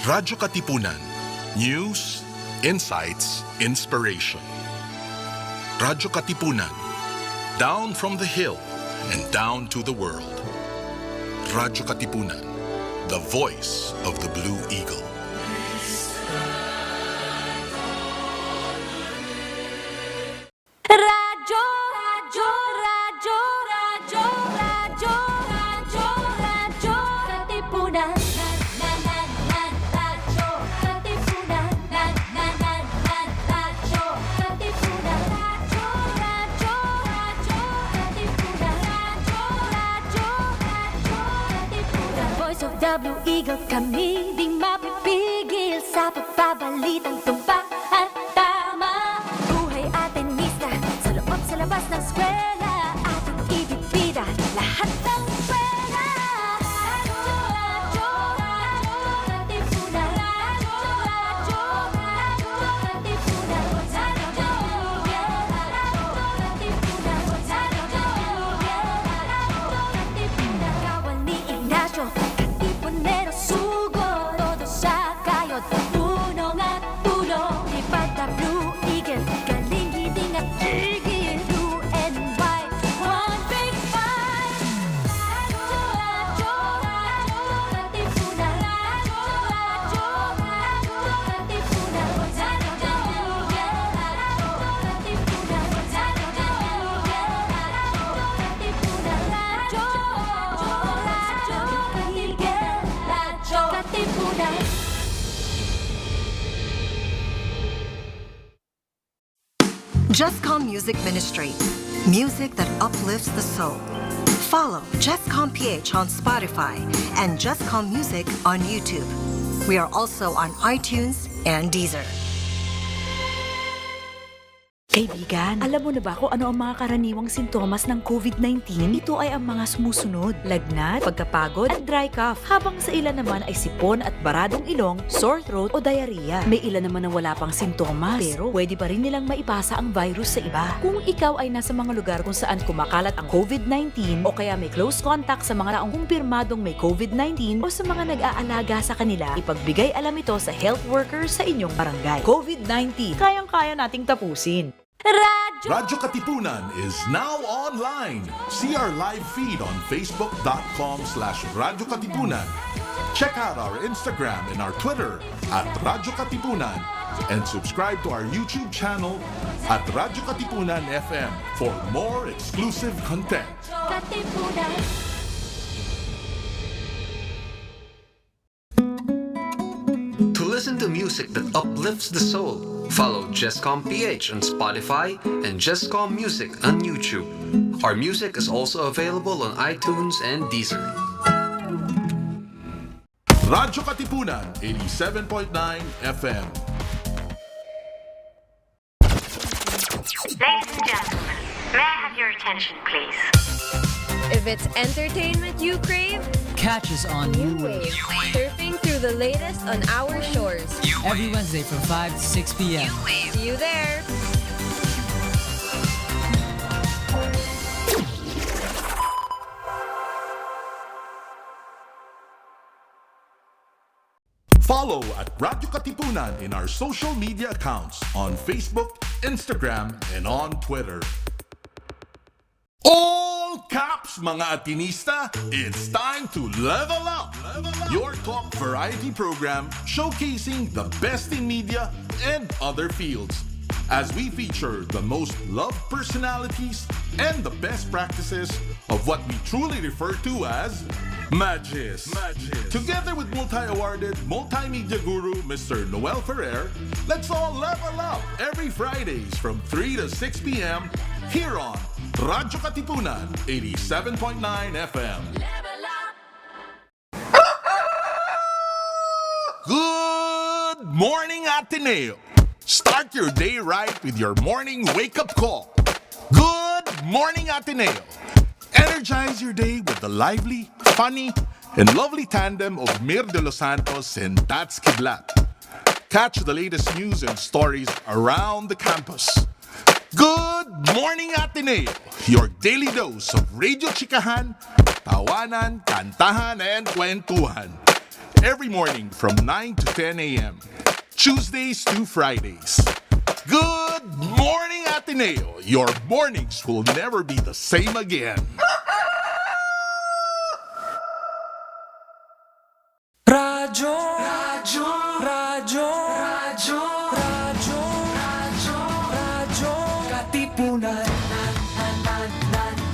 Radyo-Katipunan. News, insights, inspiration. Radyo-Katipunan. Down from the hill and down to the world. Radyo-Katipunan. The voice of the Blue Eagle. Radyo, radyo, radyo, radyo, radyo, radyo, radyo, katipunan. Radyo, katipunan. Radyo, katipunan. Radyo, radyo, radyo, katipunan. Radyo, katipunan. Voice of the Blue Eagle, kami di mapipigil sa pagbabalitang tumpak at tama. Buhay atin sa loob, sa labas ng eskwela, ating ibibida lahat ng pera. Radyo, radyo, katipunan. Radyo, radyo, katipunan. Radyo, katipunan. Katipunan. Kawal ni Ignacio, katipunero sugo, todo sa kayod, punong at tulong. Lipad na Blue Eagle, galing giting at tigil, blue and white, one big fight. Radyo, radyo, katipunan. Radyo, radyo, katipunan. Radyo, katipunan. Radyo, katipunan. Jescom Music Ministry. Music that uplifts the soul. Follow jescom.ph on Spotify and Jescom Music on YouTube. We are also on iTunes and Deezer. Kaibigan, alam mo na ba kung ano ang mga karaniwang sintomas ng COVID-19? Ito ay ang mga sumusunod: lagnat, pagkapagod, at dry cough. Habang sa ilan naman ay sipon at baradong ilong, sore throat o diarrhea. May ilan naman ang wala pang sintomas, pero pwede pa rin nilang maipasa ang virus sa iba. Kung ikaw ay nasa mga lugar kung saan kumakalat ang COVID-19 o kaya may close contact sa mga taong kumpirmadong may COVID-19 o sa mga nag-aalaga sa kanila, ipagbigay alam ito sa health workers sa inyong barangay. COVID-19, kayang-kaya nating tapusin. Radyo-Katipunan is now online. See our live feed on facebook.com/radyo-katipunan. Check out our Instagram and our Twitter at radyo-katipunan and subscribe to our YouTube channel at radyo-katipunan FM for more exclusive content. Katipunan. To listen to music that uplifts the soul, follow jescom.ph on Spotify and Jescom Music on YouTube. Our music is also available on iTunes and Deezer. Radyo-Katipunan 87.9 FM. Ladies and gentlemen, may I have your attention, please? If it's entertainment you crave, Catch us on New Wave. Surfing through the latest on our shores. every Wednesday from 5 to 6 p.m. See you there. Follow at Radyo-Katipunan in our social media accounts on Facebook, Instagram, and on Twitter. All caps, mga Atinista, it's time to level up. Your talk variety program showcasing the best in media and other fields. As we feature the most loved personalities and the best practices of what we truly refer to as Magis. Together with multi-awarded multimedia guru Mr. Noel Ferrer, let's all level up every Fridays from 3 to 6 p.m. here on Radyo-Katipunan 87.9 FM. Good morning, Ateneo. Start your day right with your morning wake-up call. Good morning, Ateneo. Energize your day with the lively, funny, and lovely tandem of Mir de los Santos and Tats Kidlat. Catch the latest news and stories around the campus. Good morning, Ateneo! Your daily dose of radio chikahan, tawanan, kantahan, and kwentuhan. every morning from 9 to 10 a.m. Tuesdays to Fridays. Good morning, Ateneo. Your mornings will never be the same again. Radyo, radyo, radyo, radyo, radyo, radyo, radyo, katipunan.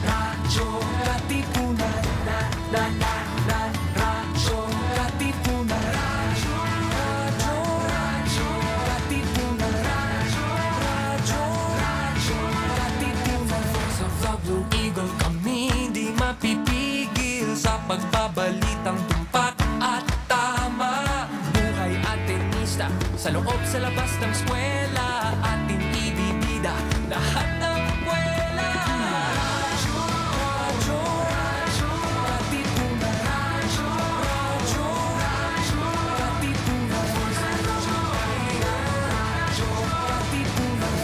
Radyo, katipunan. Radyo, katipunan. Radyo, radyo, katipunan. Radyo, katipunan. Sa Vlog Eagle kami di mapipigil sa pagbabalitang tumpak at tama. Buhay atenista sa loob sa labas ng eskwela, ating ibibida lahat ng kwela. Radyo, radyo, radyo, katipunan. Radyo, radyo, radyo, katipunan. Radyo, katipunan.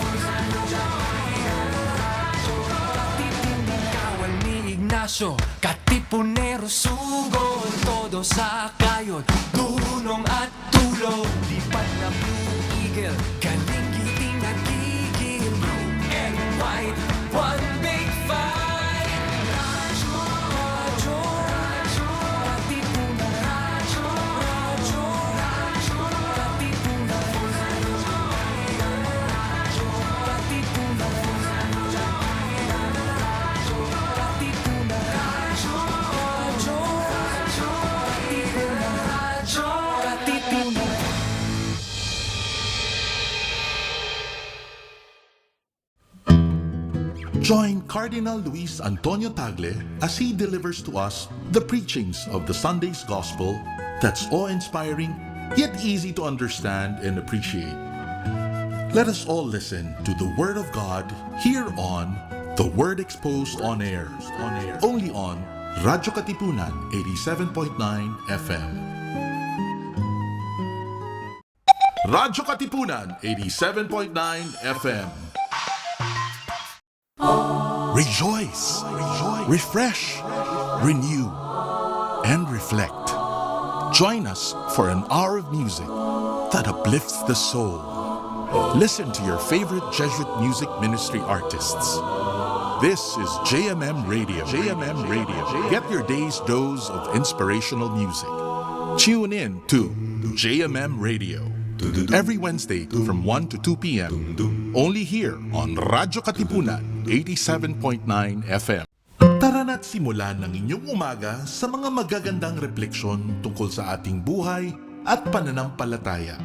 Katipunan. Kawal ni Ignacio, katipunero sugod, todo sa kayon, tulong at tulong. Lipat na Blue Eagle, galing giting nagigil. Blue and white, one big fight. Radyo, radyo, radyo, katipunan. Radyo, radyo, radyo, katipunan. Radyo, katipunan. Radyo, katipunan. Radyo, radyo, radyo, katipunan. Radyo, katipunan. Join Cardinal Luis Antonio Tagle as he delivers to us the preachings of the Sunday's Gospel that's awe-inspiring, yet easy to understand and appreciate. Let us all listen to the Word of God here on The Word Exposed on Air, only on Radyo Katipunan 87.9 FM. Radyo Katipunan 87.9 FM. Rejoice, refresh, renew, and reflect. Join us for an hour of music that uplifts the soul. Listen to your favorite Jesuit music ministry artists. This is JMM Radio. Get your day's dose of inspirational music. Tune in to JMM Radio every Wednesday from 1 to 2 p.m. Only here on Radyo Katipunan 87.9 FM. Tara na't simulan ng inyong umaga sa mga magagandang refleksyon tungkol sa ating buhay at pananampalataya.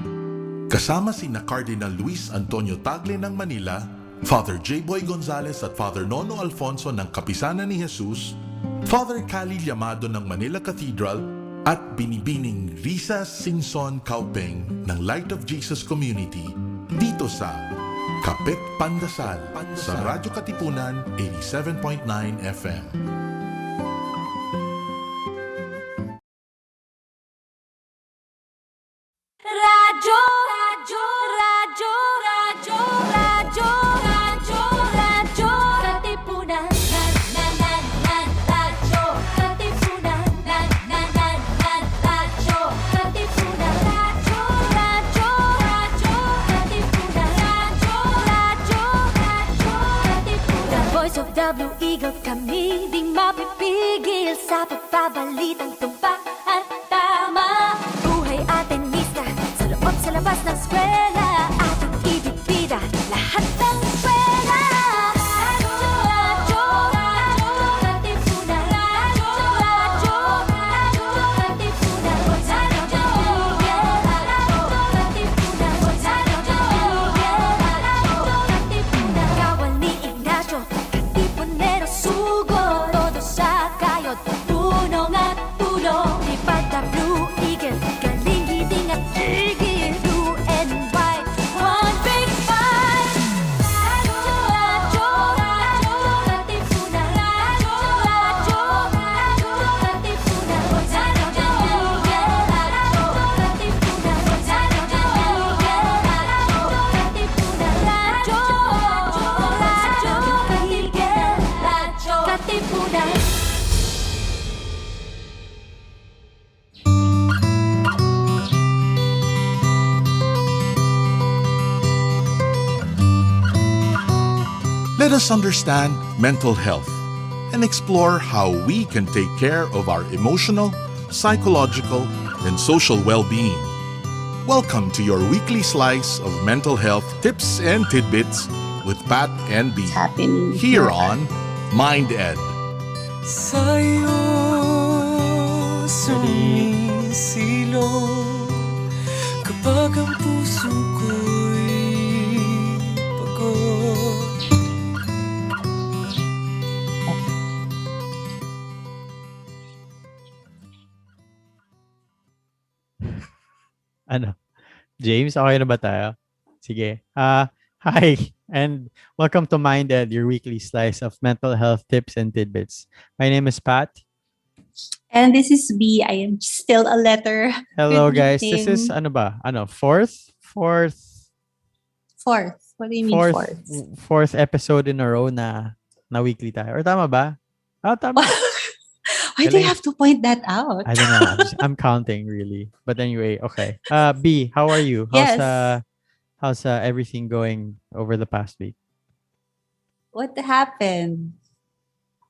Kasama sina Cardinal Luis Antonio Tagle ng Manila, Father J. Boy Gonzales at Father Nono Alfonso ng Kapisanan ni Jesus, Father Cali Llamado ng Manila Cathedral, at Binibining Risa Sinson Kaupeng ng Light of Jesus Community dito sa Kapit Pandasal sa Radyo Katipunan 87.9 FM. Radyo, radyo, radyo, radyo, radyo, radyo, radyo, katipunan. Radyo, katipunan. Radyo, katipunan. Radyo, radyo, radyo, katipunan. Radyo, radyo, radyo, katipunan. The voice of W Eagle kami, di mapipigil sa pagbabalitang tumpak at tama. Buhay atenista sa loob sa labas ng eskwela, ating ibibida lahat ng eskwela. Radyo, radyo, radyo, katipunan. Radyo, radyo, radyo, katipunan. Radyo, katipunan. Radyo, katipunan. Kawal ni Ignacio, katipunero sugod, todo sa kayod, tulong at tulong. Let us understand mental health and explore how we can take care of our emotional, psychological, and social well-being. Welcome to your weekly slice of mental health tips and tidbits with Pat and B. Happening Here on MindEd. Sa'yo sumisilong kapag ang puso ko'y pagod. Ano? James, okay na ba tayo? Sige. Hi, and welcome to MindEd, your weekly slice of mental health tips and tidbits. My name is Pat. And this is B. I am still a letter. Hello, Good guys. This evening. is, ano ba? Fourth? Fourth. What do you mean fourth? Fourth episode in a row na weekly tayo. Or tama ba? Tama. Why do you have to point that out? I don't know. I'm counting, really. But anyway, okay. B, how are you? How's everything going over the past week? What happened?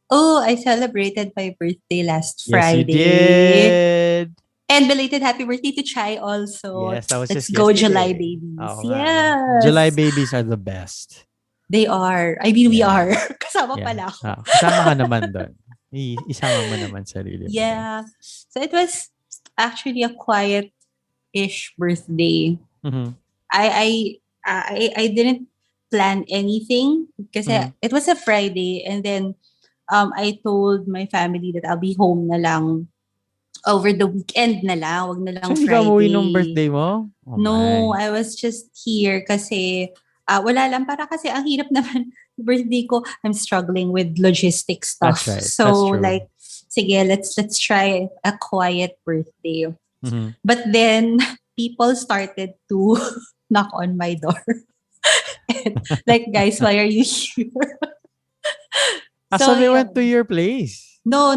Oh, I celebrated my birthday last Friday. Yes, you did. And belated happy birthday to Chai also. Yes, that was Let's just go yesterday. July babies. Oh, yes. July babies are the best. They are. I mean, we are. Kasama pala ako. Kasama ka naman doon. Isama mo naman sarili mo. Yeah. So it was actually a quiet-ish birthday. Mm-hmm. I didn't plan anything kasi it was a Friday, and then I told my family that I'll be home na lang over the weekend na lang, wag na lang So, Friday. hindi ka umuwi nung birthday mo? Oh, No, my. I was just here kasi wala lang, para kasi ang hirap naman birthday ko. I'm struggling with logistic stuff. That's right. So That's true. like, sige, let's try a quiet birthday. Mm-hmm. But then people started to knock on my door. And, like, guys, why are you here? So they went to your place. No,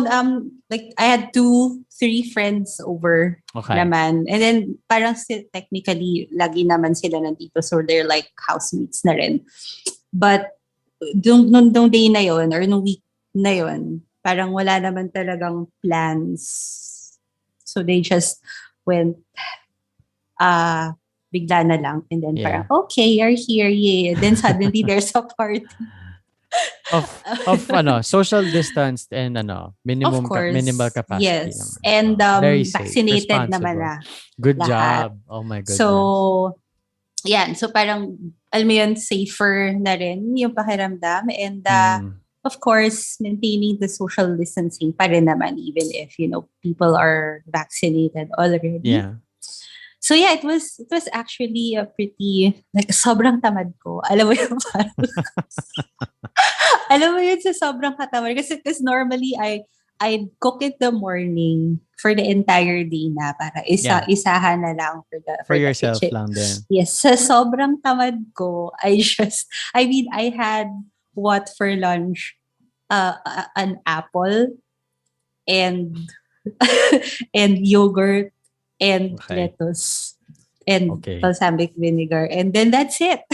like I had 2-3 friends over Okay. naman. And then parang technically lagi naman sila nandito, so they're like housemates na rin. But nung day na yon or nung week na yon, parang wala naman talagang plans. So they just went bigla na lang, and then parang okay, you're here, yeah. And then suddenly there's a party. of social distance and minimal capacity. Yes. Naman. And Very safe, vaccinated responsible. naman na. Good lahat. job. Oh my goodness. So, yan. So parang, alam mo yun, safer na rin yung pakiramdam. And of course, maintaining the social distancing pa rin naman, even if, people are vaccinated already. Yeah. So yeah, it was actually a pretty, like, sobrang tamad ko. Alam mo yun, parang, alam mo yun, sa sobrang katamad. Kasi normally, I cook in the morning for the entire day na, para isahan na lang for yourself kitchen. lang din. Yes, sa sobrang tamad ko, I had what for lunch? An apple and and yogurt and lettuce and balsamic vinegar, and then that's it.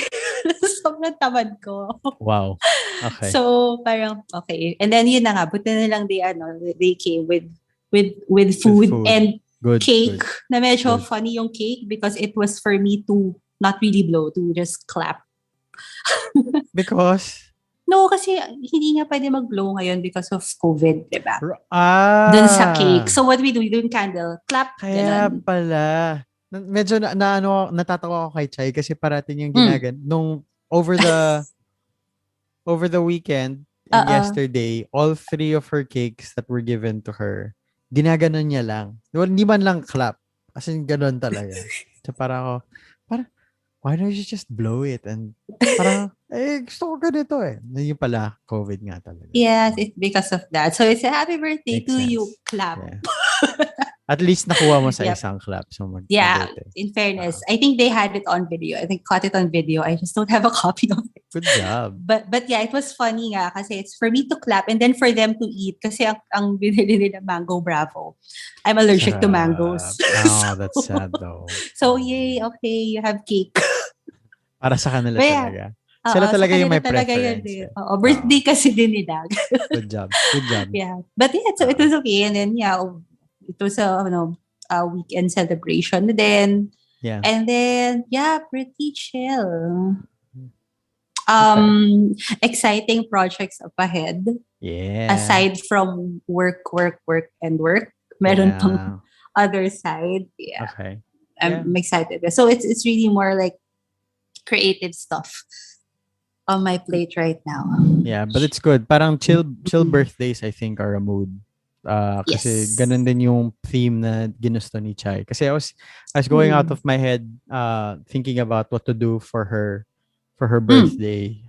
Sobrang tamad ko. Wow. Okay. So parang okay, and then yun na nga, buti na lang they came with food and cake. Na medyo funny yung cake because it was for me to not really blow, to just clap. Because no, kasi hindi nga pwede mag-blow ngayon because of COVID, diba? Dun sa cake. So what we do yung candle, clap. Kaya ganun. pala. Medyo natatawa ako kay Chai kasi parating yung ginagan. Nung over the weekend and yesterday, all 3 of her cakes that were given to her, ginaganon niya lang. Hindi man lang clap. As in, ganon talaga. So parang why don't you just blow it? And parang, gusto ko ganito eh. Yung pala, COVID nga talaga. Yes, it's because of that. So it's a happy birthday to you, clap. Yeah. At least nakuha mo sa isang clap. So in fairness, I think they had it on video. I think caught it on video. I just don't have a copy of it. Good job. But yeah, it was funny nga kasi it's for me to clap and then for them to eat kasi ang binili nila mango bravo. I'm allergic to mangoes. Oh, that's sad though. So yay, okay, you have cake. Para sa kanila talaga. Sila sa talaga yung kanila may talaga yun preference. eh. Oo, birthday kasi din nila. Good job. Good job. Yeah. But yeah, so it was okay. And then, yeah, it was a weekend celebration then. Yeah. And then, yeah, pretty chill. Exciting projects up ahead. Yeah. Aside from work, and work, meron Yeah. pang other side. Yeah. Okay. I'm excited. So it's really more like creative stuff on my plate right now. Yeah, but it's good. Parang chill birthdays I think are a mood. Kasi Yes. ganun din yung theme na ginusto ni Chai. Kasi I was going out of my head thinking about what to do for her birthday.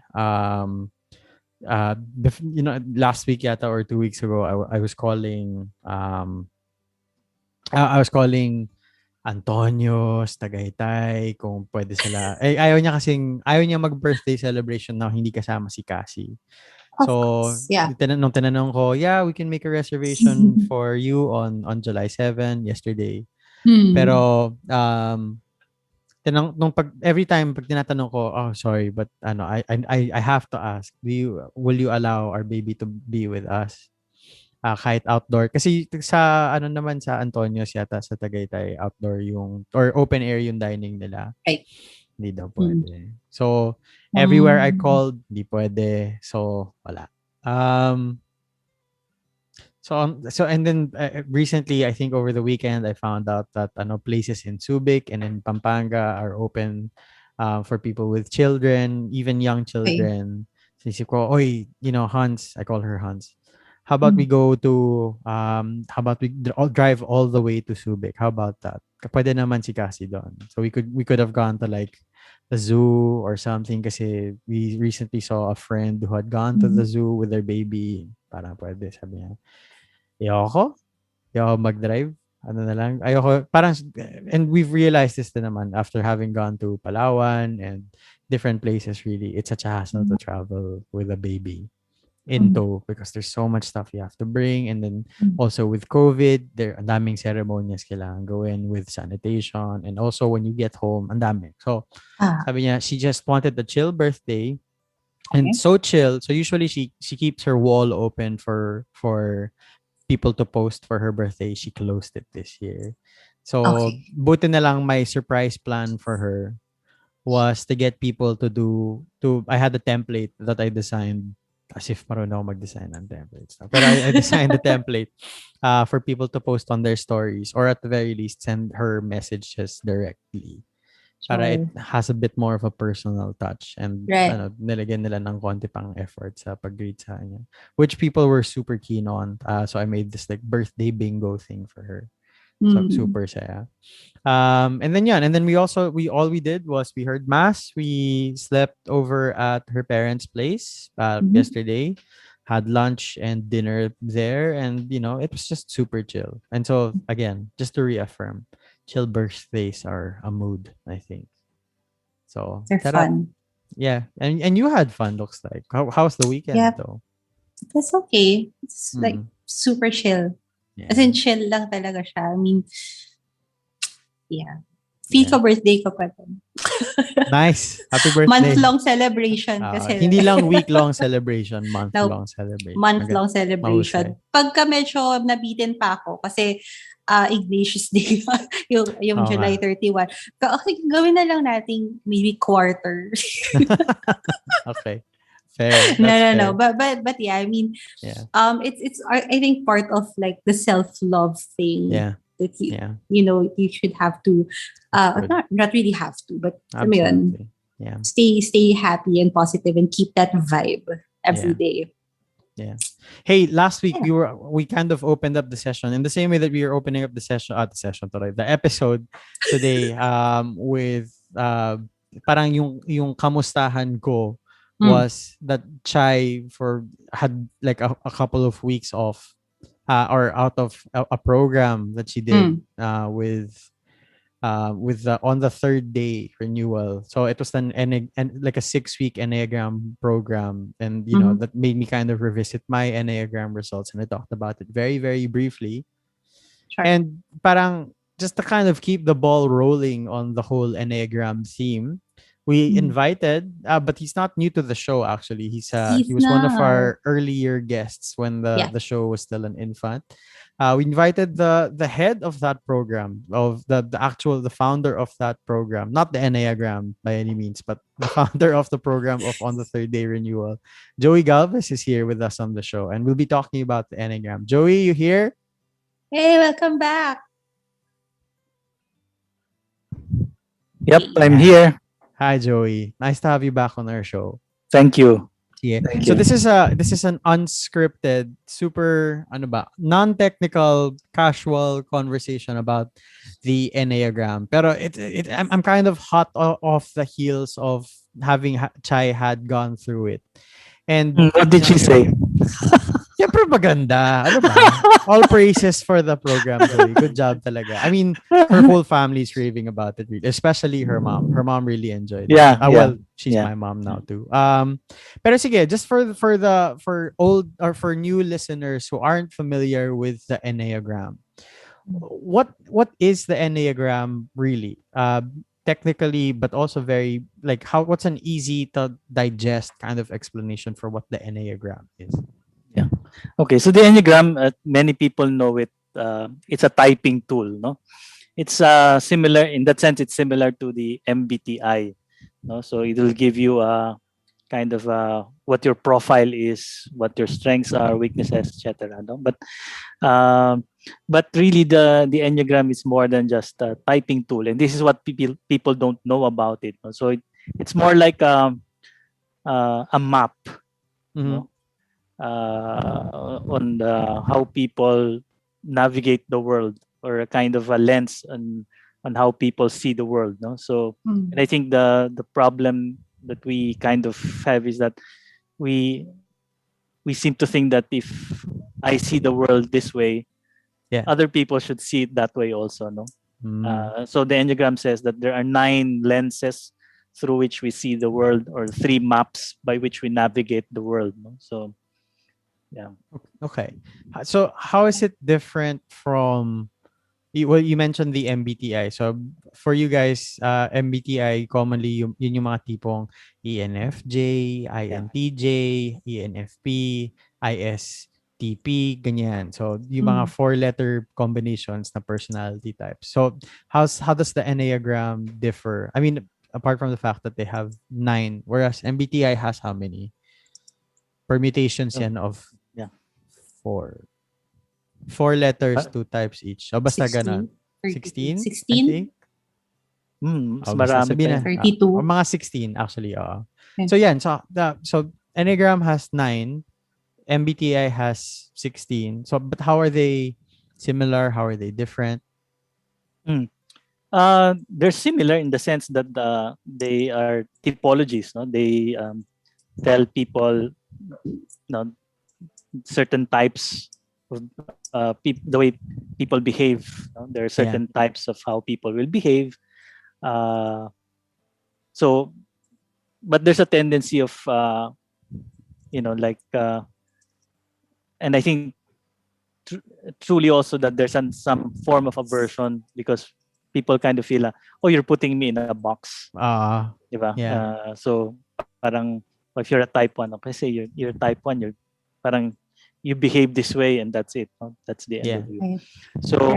Last week yata or 2 weeks ago I was calling Antonio's, Tagaytay, kung pwede sila. Ayaw niya mag-birthday celebration na hindi kasama si Cassie. Of So, course, yeah. tinanong ko, yeah, we can make a reservation for you on July 7 yesterday. Pero every time pag tinatanong ko, oh sorry, but I have to ask, will you allow our baby to be with us? Kahit outdoor. Kasi sa sa Antonio's yata sa Tagaytay, outdoor or open air yung dining nila. Right. Hindi daw pwede. So, everywhere I called, hindi pwede. So, wala. So and then recently, I think over the weekend, I found out that places in Subic and in Pampanga are open for people with children, even young children. So, isip ko, oy, Hans, I call her Hans. How about we go to how about we drive all the way to Subic? How about that? Pwede naman si Cassie doon. So we could have gone to like the zoo or something kasi we recently saw a friend who had gone to the zoo with their baby. Parang pwede, sabi niya. Ayoko mag-drive. Ano na lang. Ayoko, parang, and we've realized this na naman after having gone to Palawan and different places really. It's such a hassle to travel with a baby in tow because there's so much stuff you have to bring, and then also with COVID, ang daming ceremonies kailangan gawin with sanitation, and also when you get home, ang dami. So, sabi niya, she just wanted a chill birthday, and so chill. So usually she keeps her wall open for people to post for her birthday. She closed it this year. So, buti na lang my surprise plan for her was to get people I had a template that I designed. As if marunong ako mag-design ng templates. But I designed the template for people to post on their stories, or at the very least, send her messages directly. Para it has a bit more of a personal touch. And nilagyan nila ng konti pang effort sa pag-greet sa kanya. Which people were super keen on. So I made this like birthday bingo thing for her. So super saya. And then we did was we heard mass. We slept over at her parents' place yesterday, had lunch and dinner there, and it was just super chill. And so again, just to reaffirm, chill birthdays are a mood, I think. So they're fun. Yeah, and you had fun. Looks like how's the weekend though? It's okay. It's like super chill. Yeah. As in, chill lang talaga siya. I mean, yeah. Feel ko birthday ko pa din. Nice. Happy birthday. Month-long celebration. Kasi hindi lang week-long celebration, month-long celebration. Month-long celebration. Pagka medyo nabitin pa ako, kasi Ignatius Day, yung July 31. Okay, gawin na lang natin maybe quarter. Okay. Fair. No. But yeah, I mean, it's I think part of like the self-love thing. Yeah. That you should have to, not really have to, but stay happy and positive and keep that vibe every day. Yeah. Hey, last week we kind of opened up the session in the same way that we are opening up the episode today with parang yung kamustahan ko was that Chai had like a couple of weeks off or out of a program that she did with on the third day renewal. So it was like a 6-week Enneagram program, and that made me kind of revisit my Enneagram results, and I talked about it very, very briefly. Sure. And parang just to kind of keep the ball rolling on the whole Enneagram theme, we invited, but he's not new to the show actually. He was one of not. our earlier guests when the show was still an infant. We invited the head of that program, of the founder of that program, not the Enneagram by any means, but the founder of the program of On the Third Day Renewal. Joey Galvez is here with us on the show, and we'll be talking about the Enneagram. Joey, you here? Hey, welcome back. Yep, I'm here. Hi, Joey. Nice to have you back on our show. Thank you. Yeah. Thank So you. this is an unscripted, super non-technical, casual conversation about the Enneagram. Pero I'm kind of hot off the heels of having Chai had gone through it. And what did she say? Siyempre maganda. Ano ba? All praises for the program, Joey. Good job talaga. I mean, her whole family's raving about it, really. Especially her mom. Her mom really enjoyed it. Yeah. Well, she's my mom now too. Pero sige, just for old or for new listeners who aren't familiar with the Enneagram, what is the Enneagram really? Technically, but also very what's an easy to digest kind of explanation for what the Enneagram is? Yeah. Okay. So the Enneagram, many people know it. It's a typing tool. No, it's similar in that sense. It's similar to the MBTI. No, so it will give you a kind of what your profile is, what your strengths are, weaknesses, etc. No, but really the Enneagram is more than just a typing tool, and this is what people don't know about it. No? So it's more like a map. No? On how people navigate the world, or a kind of a lens on how people see the world. No, so and I think the problem that we kind of have is that we seem to think that if I see the world this way, other people should see it that way also. No, so the Enneagram says that there are 9 lenses through which we see the world, or 3 maps by which we navigate the world. No? So. Yeah. Okay. So how is it different from you mentioned the MBTI. So for you guys, MBTI commonly yun yung mga tipong ENFJ, INTJ, ENFP, ISTP, ganyan. So yung mga 4-letter combinations na personality types. So how does the Enneagram differ? I mean, apart from the fact that they have 9, whereas MBTI has how many? Permutations yan of 4 letters, 2 types each. So basta 16, ganun. 16? 16? I think. Marami na. 32. Or mga 16 actually. So yan. So Enneagram has 9. MBTI has 16. So but how are they similar? How are they different? They're similar in the sense that they are typologies. No, they tell people, certain types of the way people behave. There are certain types of how people will behave. So, but there's a tendency of, and I think truly also that there's some form of aversion because people kind of feel, you're putting me in a box. Diba? Yeah. So, parang, if you're a type 1, okay, say you're type 1, you're parang, you behave this way and that's it. That's the end of you. Right. So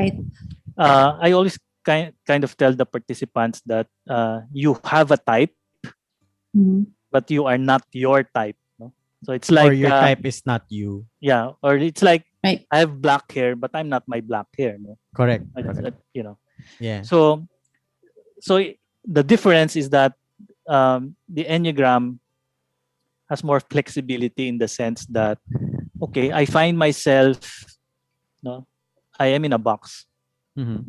I always kind of tell the participants that you have a type, but you are not your type. No? So it's like, or your type is not you. Yeah, or it's like I have black hair, but I'm not my black hair. No? Correct. Yeah. So the difference is that the Enneagram has more flexibility in the sense that, okay, I find myself, I am in a box. And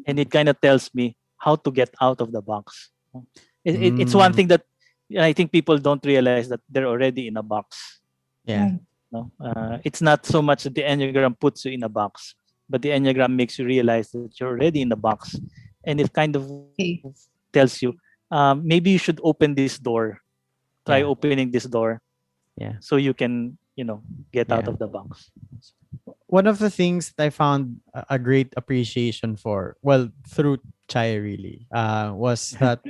it kind of tells me how to get out of the box. It's one thing that I think people don't realize, that they're already in a box. Yeah. It's not so much that the Enneagram puts you in a box, but the Enneagram makes you realize that you're already in the box. And it kind of tells you, maybe you should open this door. Try opening this door. Yeah. So you can, get out of the box. One of the things that I found a great appreciation for, well, through Chai really, was that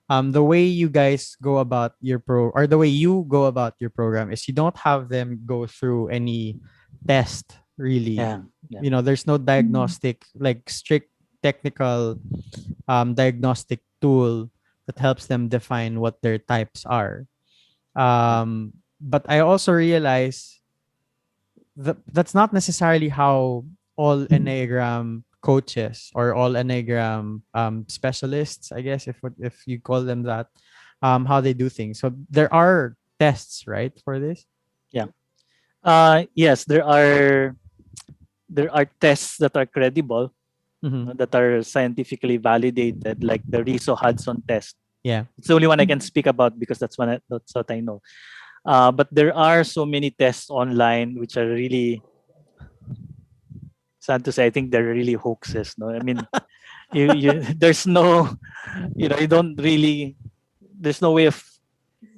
the way you guys go about your or the way you go about your program is you don't have them go through any test really. Yeah. There's no diagnostic, like strict technical diagnostic tool that helps them define what their types are. But I also realize that that's not necessarily how all Enneagram coaches or all Enneagram specialists, I guess, if you call them that, how they do things. So there are tests, right, for this? Yeah. Yes, there are tests that are credible, that are scientifically validated, like the Rizzo-Hudson test. Yeah. It's the only one I can speak about because that's what I know. But there are so many tests online which are really, sad to say, I think they're really hoaxes. No, I mean, there's no, you don't really, there's no way of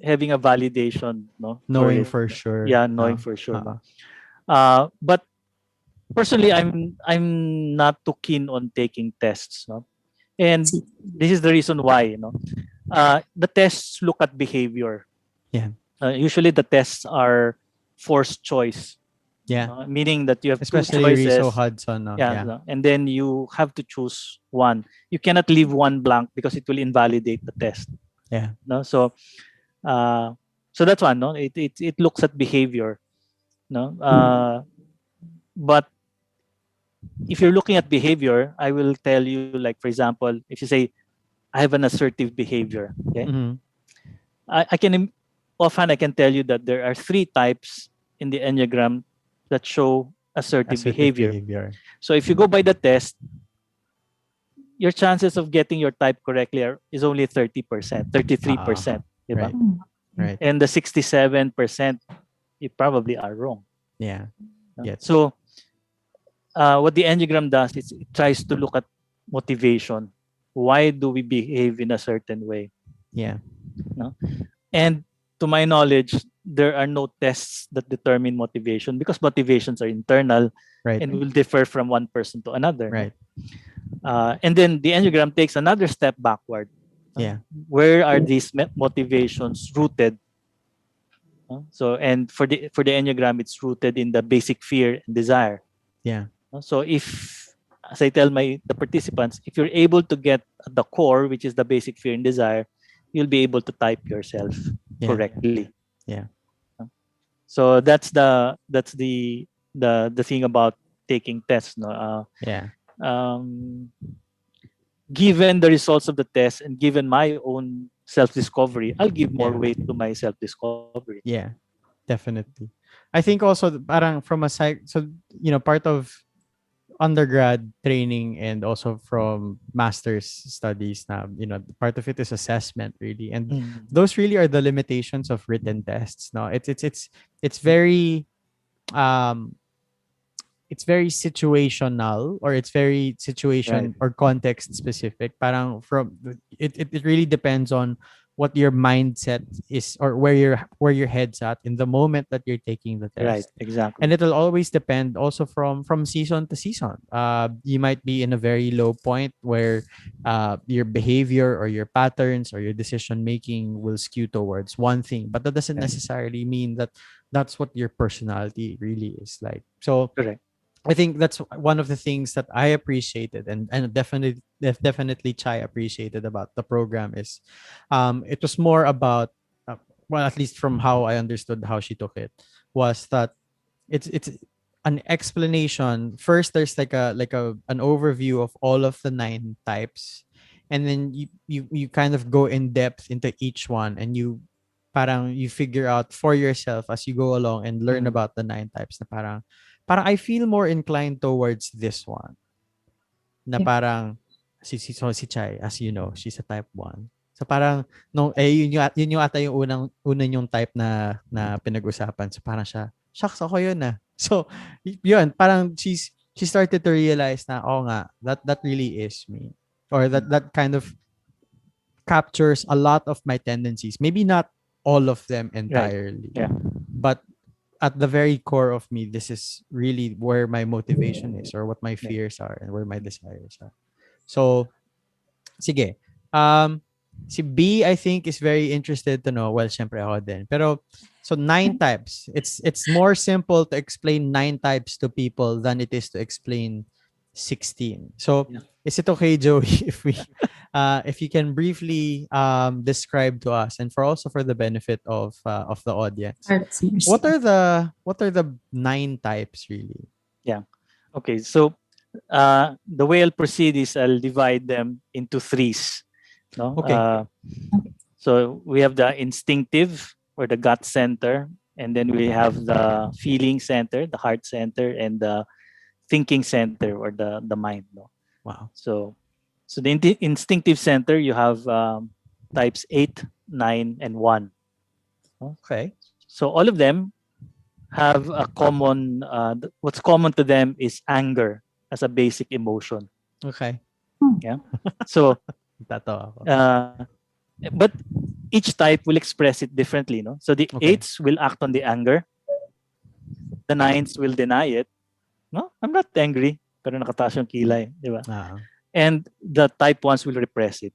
having a validation, no, knowing for sure. Yeah, knowing for sure. No? But personally, I'm not too keen on taking tests, no, and this is the reason why. The tests look at behavior. Yeah. Usually the tests are forced choice. Yeah. Meaning that you have especially two choices. Rizzo-Hudson. No? And then you have to choose one. You cannot leave one blank because it will invalidate the test. Yeah. No, so that's one. No, it looks at behavior. No, but if you're looking at behavior, I will tell you, like, for example, if you say, I have an assertive behavior. Okay, I can offhand I can tell you that there are 3 types in the Enneagram that show assertive behavior. So if you go by the test, your chances of getting your type correctly is only 30%, 33%. Right. And the 67%, you probably are wrong. Yeah. Yes. So what the Enneagram does is it tries to look at motivation. Why do we behave in a certain way? Yeah. No? And to my knowledge, there are no tests that determine motivation because motivations are internal, right, and will differ from one person to another. Right. And then the Enneagram takes another step backward. Yeah. Where are these motivations rooted? So, and for the Enneagram, it's rooted in the basic fear and desire. Yeah. So if, as I tell the participants, if you're able to get at the core, which is the basic fear and desire, you'll be able to type yourself correctly. Yeah. So that's the thing about taking tests. No? Yeah. Given the results of the test and given my own self-discovery, I'll give more weight to my self-discovery. Yeah, definitely. I think also parang from a part of undergrad training and also from master's studies now, part of it is assessment really, and those really are the limitations of written tests. No, it's very situational, or it's very situation or context specific. Parang it really depends on what your mindset is, or where your head's at in the moment that you're taking the test. Right, exactly. And it'll always depend also from season to season. You might be in a very low point where your behavior or your patterns or your decision making will skew towards one thing, but that doesn't necessarily mean that that's what your personality really is like. So correct. I think that's one of the things that I appreciated, and definitely Chai appreciated about the program is, it was more about, well, at least from how I understood how she took it, was that it's an explanation. First, there's like an overview of all of the 9 types, and then you kind of go in depth into each one, and you figure out for yourself as you go along and learn about the 9 types. Na parang I feel more inclined towards this one. Na parang si Chai, as you know, she's a type 1. So parang yun yung ata yung unang yung type na pinag-usapan. So parang siya, shucks, ako yun na. So yun, parang she started to realize na nga, that really is me. Or that kind of captures a lot of my tendencies. Maybe not all of them entirely. Right. Yeah. But at the very core of me, this is really where my motivation is, or what my fears are, and where my desires are. So, sige. Si B, I think, is very interested to know. Well, syempre ako din. Pero, so 9 types. It's more simple to explain 9 types to people than it is to explain 16. So, is it okay, Joey, if you can briefly describe to us, and for the benefit of the audience, what are the 9 types really? Yeah. Okay. So the way I'll proceed is I'll divide them into threes. No? Okay. So we have the instinctive or the gut center, and then we have the feeling center, the heart center, and the thinking center or the mind. No? Wow. So the instinctive center, you have types 8, 9, and 1. Okay. So all of them have a common, what's common to them is anger as a basic emotion. Okay. Yeah. So, Tatawa ako. but each type will express it differently, no? So the Okay. 8s will act on the anger. The 9s will deny it. No, I'm not angry. Pero nakataas yung kilay, di ba? And the type 1s will repress it.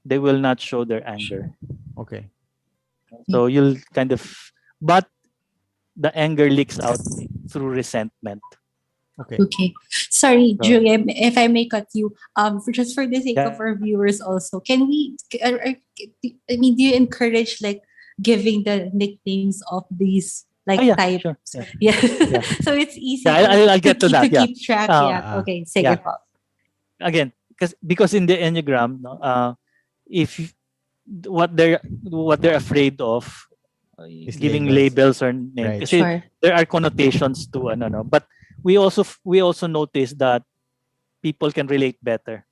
They will not show their anger. Okay. So you'll kind of, but the anger leaks out through resentment. Okay. Sorry, Julia, if I may cut you. Just for the sake of our viewers also, can we, I mean, do you encourage like giving the nicknames of these like types? Sure. Yeah. So it's easy I'll get to that. keep track. Okay. Sige po. Again, because in the Enneagram, if what they're afraid of, giving labels or names. Right. Kasi there are connotations to but we also notice that people can relate better.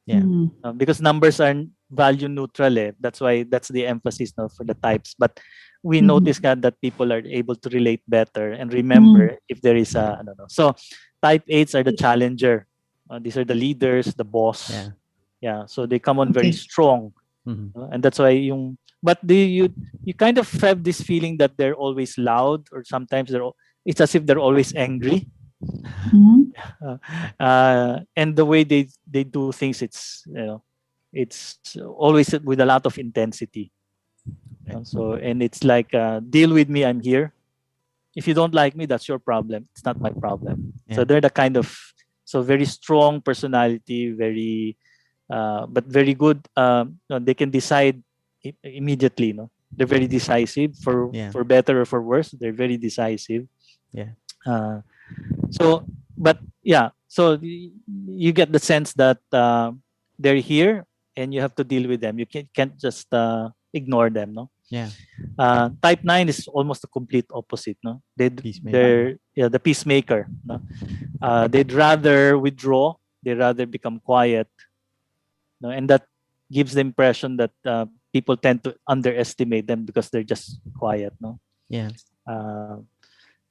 Yeah. Because numbers are value neutral. That's why that's the emphasis now for the types. But we notice that people are able to relate better and remember if there is a So type 8s are the challenger. These are the leaders, the boss. Yeah. So they come on very strong. And that's why but you kind of have this feeling that they're always loud, or sometimes it's as if they're always angry. And the way they do things, it's always with a lot of intensity. So, and it's like, deal with me, I'm here. If you don't like me, that's your problem. It's not my problem. So they're the kind of very strong personality, very but very good. They can decide immediately. They're very decisive for better or for worse. They're very decisive. So you get the sense that they're here and you have to deal with them. You can't just ignore them. Type 9 is almost the complete opposite. They're the peacemaker. They'd rather withdraw. They'd rather become quiet. And that gives the impression that people tend to underestimate them because they're just quiet.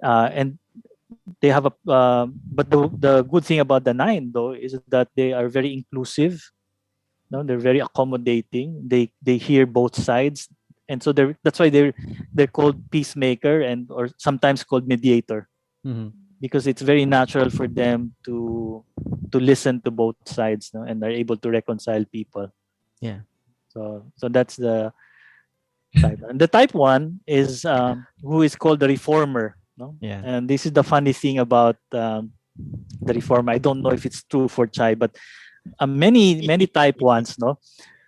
And they have but the good thing about the 9 though is that they are very inclusive. They're very accommodating. They hear both sides, and so that's why they're called peacemaker or sometimes called mediator, because it's very natural for them to listen to both sides, and are able to reconcile people. So that's the type. And the type 1 is who is called the reformer. And this is the funny thing about the reformer. I don't know if it's true for Chai, but many type 1s,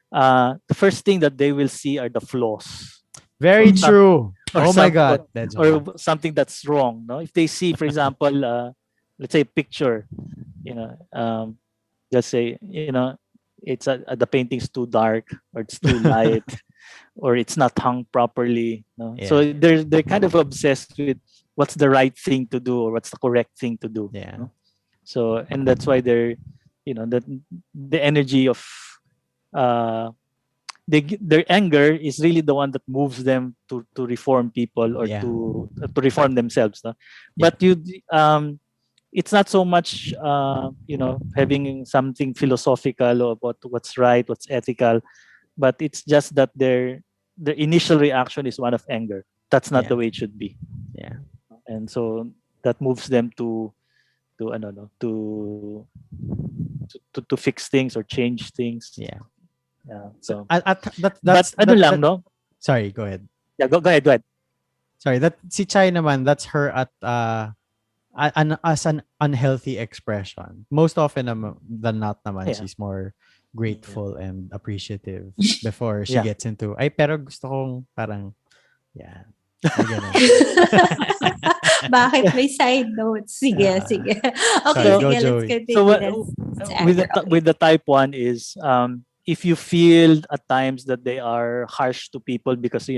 the first thing that they will see are the flaws. Very true. Oh my God. Or something that's wrong. If they see, for example, let's say a picture, let's say, it's the painting's too dark, or it's too light, or it's not hung properly. So they're kind of obsessed with what's the right thing to do, or what's the correct thing to do. So, and that's why they're, the energy of their anger is really the one that moves them to reform people, or to reform themselves. But it's not so much having something philosophical about what's right, what's ethical, but it's just that their initial reaction is one of anger. That's not the way it should be. And so that moves them to fix things or change things. Yeah. So, that's but ano lang, no? Sorry, go ahead. Yeah, go ahead. Sorry, that si Chai naman, that's her at as an unhealthy expression. Most often than not naman, Yeah. she's more grateful and appreciative before she Yeah. gets into, ay, pero gusto kong parang, yeah. Ay, ganun. Bakit may side notes? Sige, sige. Okay, Sorry, go, sige, let's Joey. continue. So This. with the type 1 is if you feel at times that they are harsh to people because they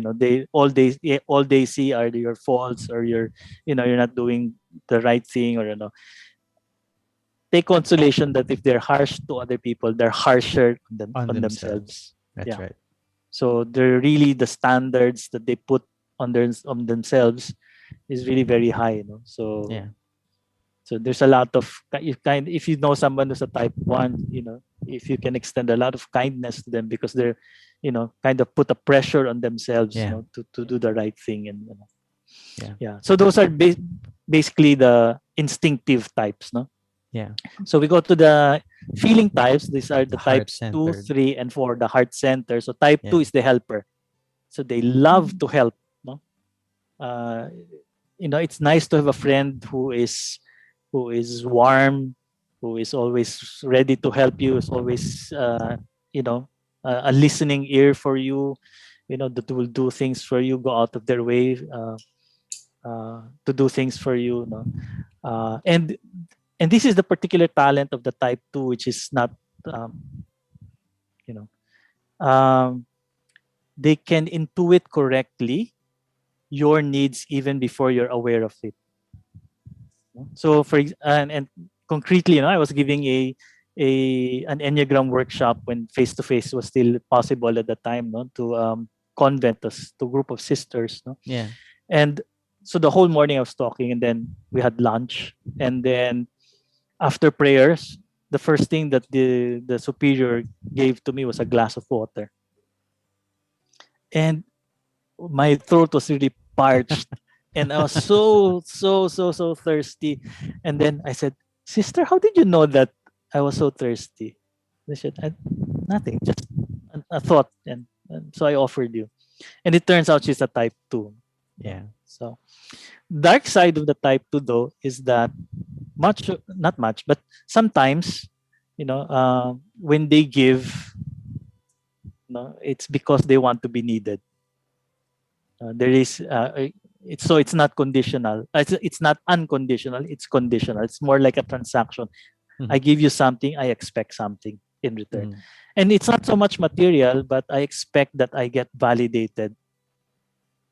all they see are your faults, or you're not doing the right thing, or take consolation that if they're harsh to other people, they're harsher on themselves. That's right. So they're really, the standards that they put on themselves is really very high. So yeah. So there's a lot of if you know someone who's a type 1, if you can extend a lot of kindness to them because they're, kind of put a pressure on themselves, to do the right thing, and So those are basically the instinctive types, no? Yeah. So we go to the feeling types. These are the types 2, heart-centered. 3, and 4, the heart center. So type 2 is the helper. So they love to help, no? It's nice to have a friend who is warm, who is always ready to help you, is always a listening ear for you, that will do things for you, go out of their way to do things for you, and this is the particular talent of the type 2, which is not they can intuit correctly your needs even before you're aware of it. So and concretely, I was giving an Enneagram workshop when face-to-face was still possible at the time, to convent, to group of sisters, Yeah. And so the whole morning I was talking, and then we had lunch, and then after prayers, the first thing that the superior gave to me was a glass of water, and my throat was really parched. And I was so thirsty. And then I said, "Sister, how did you know that I was so thirsty?" They said, "Nothing, just a thought." And so I offered you. And it turns out she's a type 2. Yeah. So dark side of the type 2, though, is that not much, but sometimes, when they give, it's because they want to be needed. There is it's not conditional. It's not unconditional. It's conditional. It's more like a transaction. Mhm. I give you something. I expect something in return, and it's not so much material, but I expect that I get validated.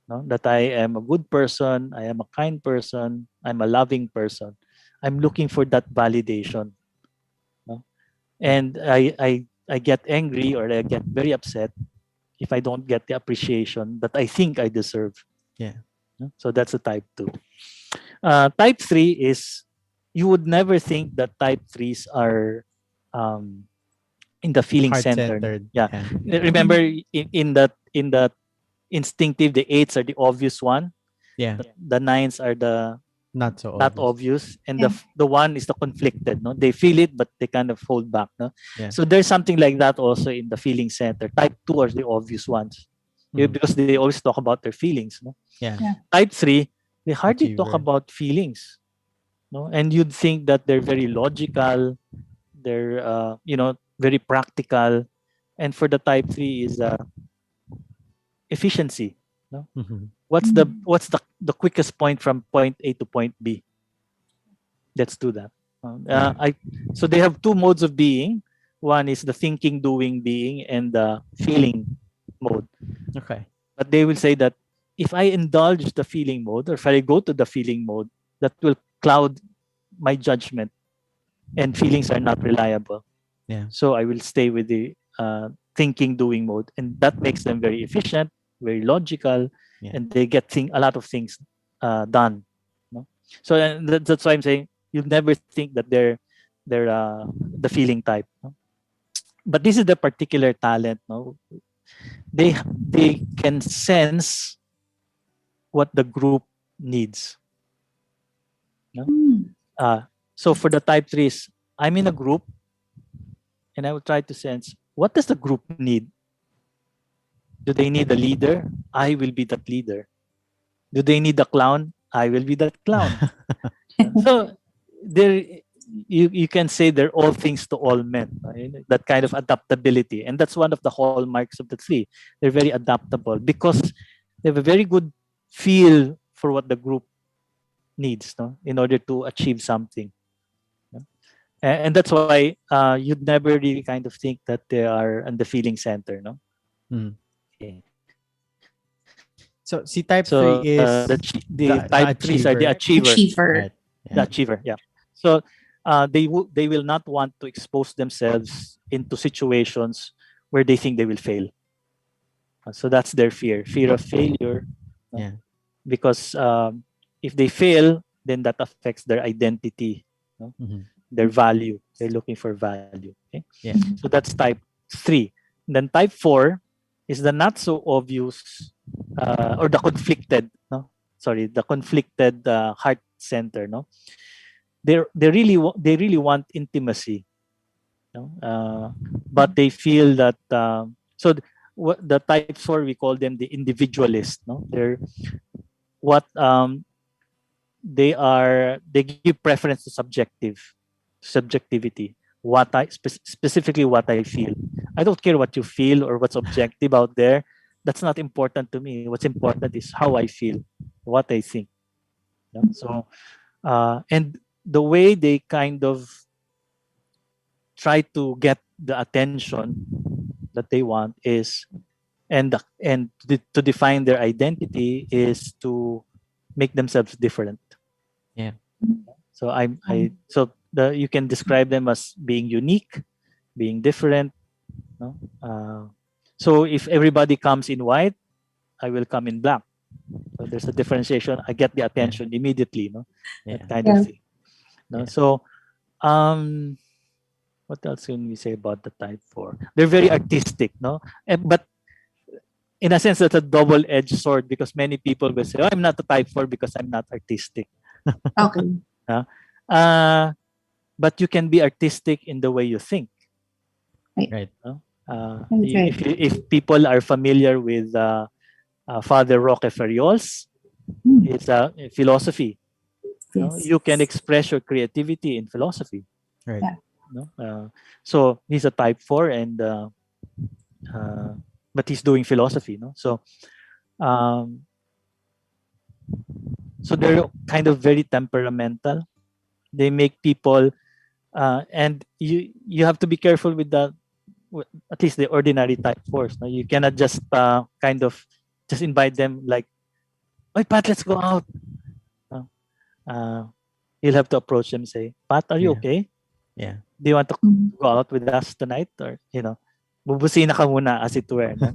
That I am a good person. I am a kind person. I'm a loving person. I'm looking for that validation. And I get angry, or I get very upset if I don't get the appreciation that I think I deserve. Yeah. So that's a type 2. Type 3 is, you would never think that type 3s are in the feeling center. Heart-centered. Yeah. Remember in that instinctive, the 8s are the obvious one. Yeah. The 9s are the Not so not obvious. obvious, and the 1 is the conflicted. They feel it, but they kind of hold back. Yeah. So there's something like that also in the feeling center. Type 2 are the obvious ones, because they always talk about their feelings. Yeah. Type 3, they hardly talk Achiever. about feelings. And you'd think that they're very logical, they're very practical, and for the type 3 is efficiency. Mhm. What's the quickest point from point A to point B? Let's do that. So they have 2 modes of being. One is the thinking, doing being, and the feeling mode. Okay. But they will say that if I indulge the feeling mode, or if I go to the feeling mode, that will cloud my judgment, and feelings are not reliable. Yeah. So I will stay with the thinking, doing mode, and that makes them very efficient, very logical, and they get a lot of things done. So that's why I'm saying you'll never think that they're the feeling type. But this is the particular talent. They can sense what the group needs. So for the type 3s, I'm in a group, and I will try to sense what does the group need? Do they need a leader? I will be that leader. Do they need a clown? I will be that clown. So there, you can say they're all things to all men. Right? That kind of adaptability, and that's one of the hallmarks of the three. They're very adaptable because they have a very good feel for what the group needs, no, in order to achieve something. No? And that's why you'd never really kind of think that they are on the feeling center, no. Okay. So, si type So 3 is the type 3s are the achiever. Right. The achiever, yeah. So they will not want to expose themselves into situations where they think they will fail. So that's their fear of failure. Yeah. Because if they fail, then that affects their identity, no? Their value. They're looking for value. Okay? Yeah. So that's type 3. Then type 4 is the not so obvious or the conflicted, no? Sorry, the conflicted heart center, no? They really want intimacy, no? But they feel that what the type 4, we call them the individualist, no? They're what they give preference to subjectivity, what I specifically what I feel. I don't care what you feel or what's objective out there. That's not important to me. What's important is how I feel, what I think. Yeah? So and the way they kind of try to get the attention that they want is to define their identity is to make themselves different. Yeah. So you can describe them as being unique, being different. No? So if everybody comes in white, I will come in black. So there's a differentiation. I get the attention immediately. No, that kind of thing. No? So what else can we say about the type 4? They're very artistic, no? But in a sense, that's a double-edged sword because many people will say, "Oh, I'm not a type 4 because I'm not artistic." Okay. But you can be artistic in the way you think. Right. If people are familiar with Father Roque Ferriols, it's a philosophy. Yes. You can express your creativity in philosophy. Right. Yeah. No? So he's a type 4 and but he's doing philosophy, no? So so they're kind of very temperamental. They make people and you have to be careful with the at least the ordinary type 4s. No? You cannot just kind of just invite them like, "Oy, Pat, let's go out." You'll have to approach them and say, "Pat, are you okay? Yeah. Do you want to go out with us tonight?" Or, bubusina ka muna as it were. No?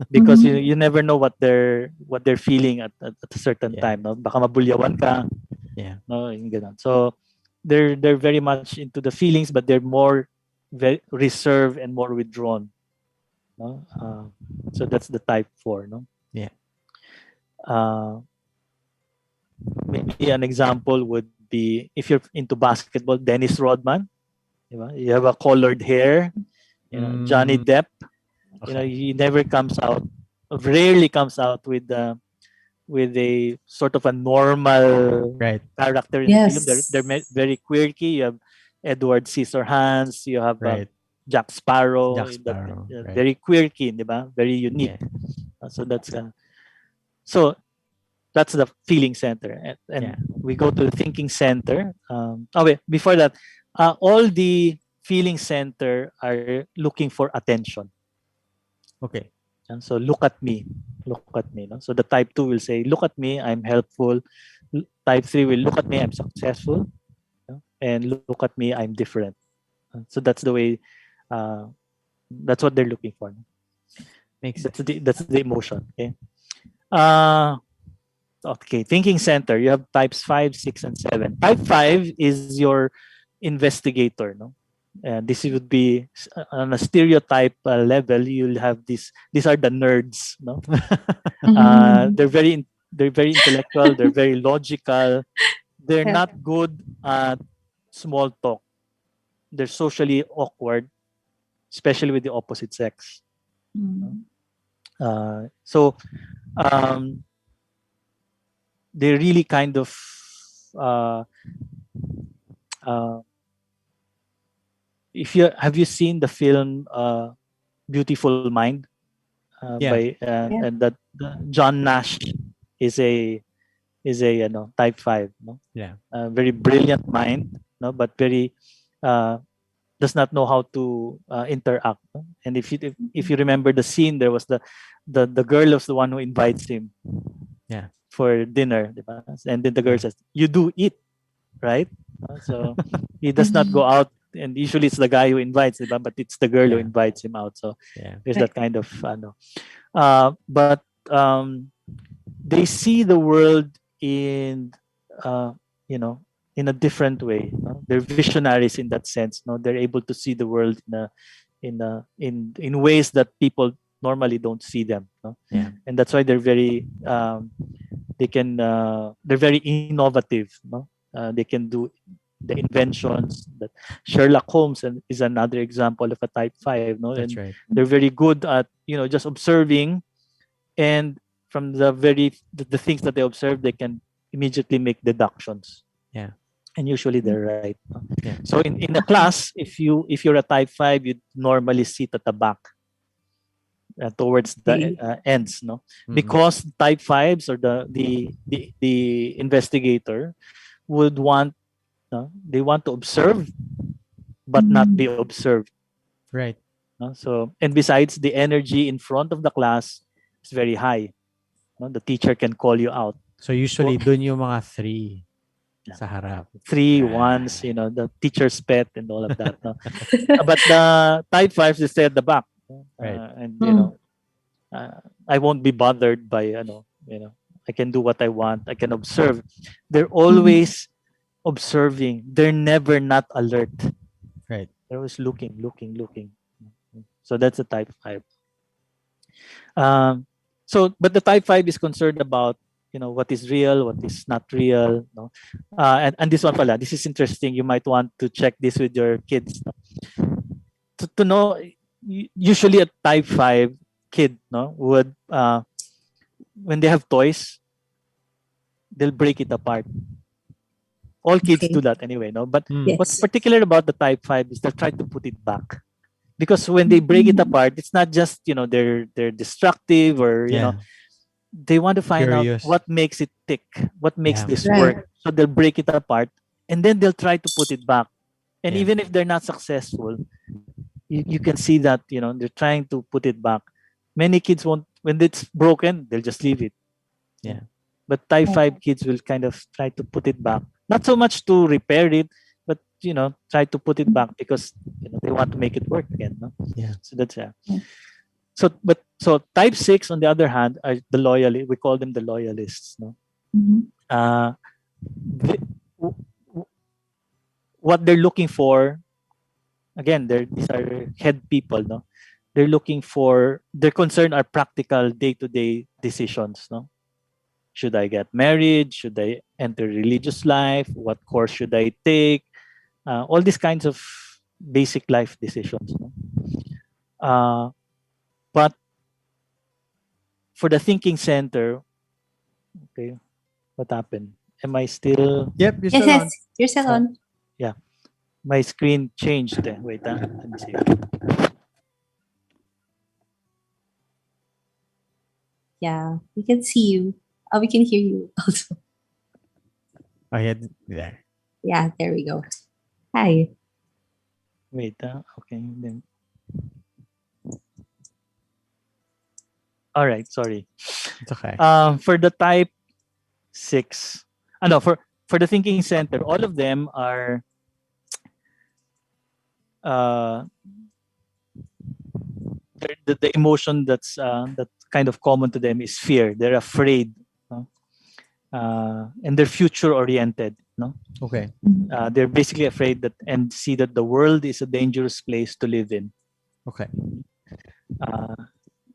Because you never know what they're feeling at a certain time. No? Baka mabulyawan ka. Yeah. No, yung ganun. So they're very much into the feelings, but they're more very reserved and more withdrawn. No? So that's the type 4. No? Yeah. Maybe an example would be if you're into basketball, Dennis Rodman. You have a colored hair. Johnny Depp. Okay. He never comes out, rarely comes out with a sort of a normal character in the film. They're very quirky. You have Edward Scissorhands. You have Jack Sparrow. Right. Very quirky, diba? Very unique. Yeah. So that's the feeling center, and we go to the thinking center. Before that, all the feeling center are looking for attention. Okay. And so look at me. No? So the type 2 will say, "Look at me, I'm helpful." Type 3 will look at me, I'm successful. And look at me, I'm different. So that's the way. That's what they're looking for. Makes sense. That's the emotion. Okay. Okay. Thinking center. You have types 5, 6, and 7. Type 5 is your investigator. No. This would be on a stereotype level. You'll have these are the nerds. No. They're very intellectual. They're very logical. They're not good at small talk. They're socially awkward. especially with the opposite sex. So they really kind of have you seen the film Beautiful Mind by and that John Nash is a type 5, no? Very brilliant mind, no, but very does not know how to interact, no? And if you remember the scene, there was the girl was the one who invites him for dinner, diba? And then the girl says, "You do eat, right?" So he does not go out, and usually it's the guy who invites, diba? But it's the girl who invites him out. So there's that kind of but they see the world in in a different way, no? They're visionaries in that sense, no? They're able to see the world in ways that people normally don't see them, no? And that's why they're very they're very innovative, no? They can do the inventions that Sherlock Holmes is another example of a type 5, no? That's and right. they're very good at just observing, and from the things that they observe, they can immediately make deductions. And usually they're right, no? So in a class, if you're a type 5, you normally sit at the back towards the ends, no? Because type 5s or the investigator would want they want to observe but not be observed, right? So, and besides, the energy in front of the class is very high, no? The teacher can call you out. So usually dun yung mga 3 sa harap. 3 ones, the teacher's pet and all of that, no? But the type 5s they stay at the back, right? And I won't be bothered by I can do what I want. I can observe. They're always observing. They're never not alert. Right. They're always looking. So that's a type 5. But the type 5 is concerned about what is real, what is not real, no? And this one pala, this is interesting. You might want to check this with your kids, no? To know, usually a type 5 kid, no, would when they have toys, they'll break it apart. All kids do that anyway, no? But what's particular about the type 5 is they'll try to put it back. Because when they break it apart, it's not just, they're destructive or, they want to find out what makes it tick, what makes this work. So they'll break it apart and then they'll try to put it back. And even if they're not successful, you can see that, they're trying to put it back. Many kids won't, when it's broken, they'll just leave it. But type 5 kids will kind of try to put it back. Not so much to repair it, but try to put it back because they want to make it work again, no? So that's So type 6 on the other hand are the loyalists. We call them the loyalists, no? What they're looking for, again, these are head people, no? Their concern are practical day-to-day decisions, no? Should I get married? Should I enter religious life? What course should I take? All these kinds of basic life decisions, no? But for the thinking center, okay, what happened? Am I still? Yep, you're still on. You're still on. Yeah, my screen changed. Wait, let me see. Yeah, we can see you. Oh, we can hear you also. Oh, yeah, there. Yeah, there we go. Hi. Wait, okay, then. All right, sorry. It's okay. For the type 6, for the thinking center, all of them are the emotion that's kind of common to them is fear. They're afraid, no? And they're future oriented, no? Okay. They're basically afraid that and see that the world is a dangerous place to live in. Okay.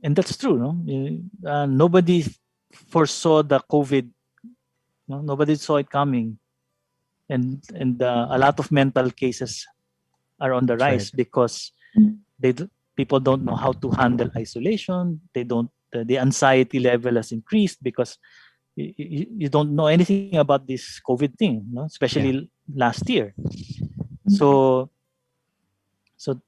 And that's true, no? Nobody foresaw the COVID. No? Nobody saw it coming, and a lot of mental cases are on the rise because people don't know how to handle isolation. They don't. The anxiety level has increased because you don't know anything about this COVID thing, no? Especially last year. So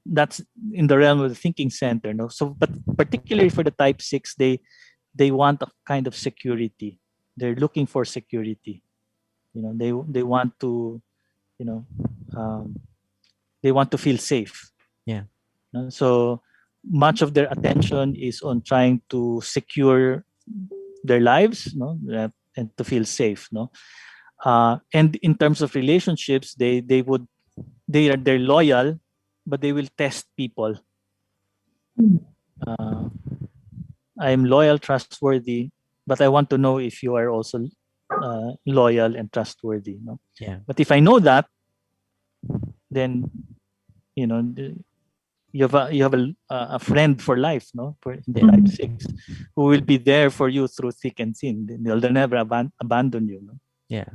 that's in the realm of the thinking center, no. So, but particularly for the type 6, they want a kind of security. They're looking for security. They want to, you know, they want to feel safe. Yeah. So much of their attention is on trying to secure their lives, no, and to feel safe, no. And in terms of relationships, they're loyal, but they will test people. I am loyal, trustworthy, but I want to know if you are also loyal and trustworthy, no. Yeah. But if I know that, then you have a friend for life, no, for in the type 6, who will be there for you through thick and thin. They'll never abandon you, no? Yeah.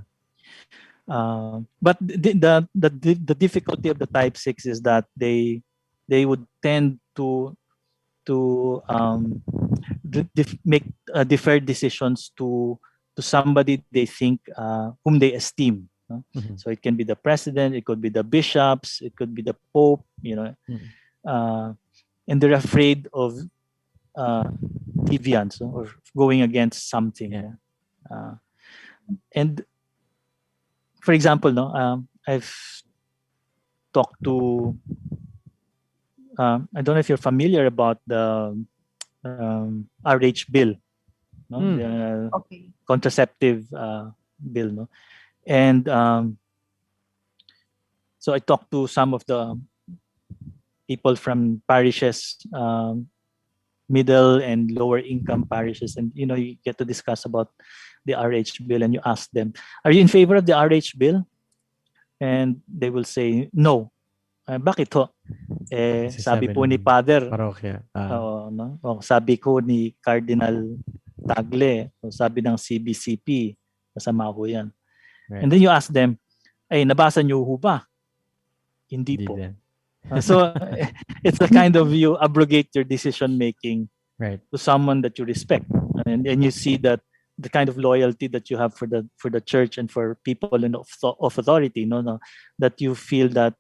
But the difficulty of the type 6 is that they would tend to make deferred decisions to somebody they think whom they esteem, no? So it can be the president, it could be the bishops, it could be the pope, and they're afraid of deviance, or going against something. And for example, no, I've talked to I don't know if you're familiar about the RH bill, no? The contraceptive bill, no? And so I talked to some of the people from parishes, middle and lower income parishes, and you get to discuss about the RH bill, and you ask them, are you in favor of the RH bill? And they will say no. Bakit ho? Sabi po ni Father, parokya. no? Sabi ko ni Cardinal Tagle, sabi ng CBCP, masama ho yan. Right. And then you ask them, ay, nabasa niyo ho ba? Hindi po. So it's a kind of, you abrogate your decision making, right, to someone that you respect, and you see that the kind of loyalty that you have for the church and for people of authority, no, that you feel that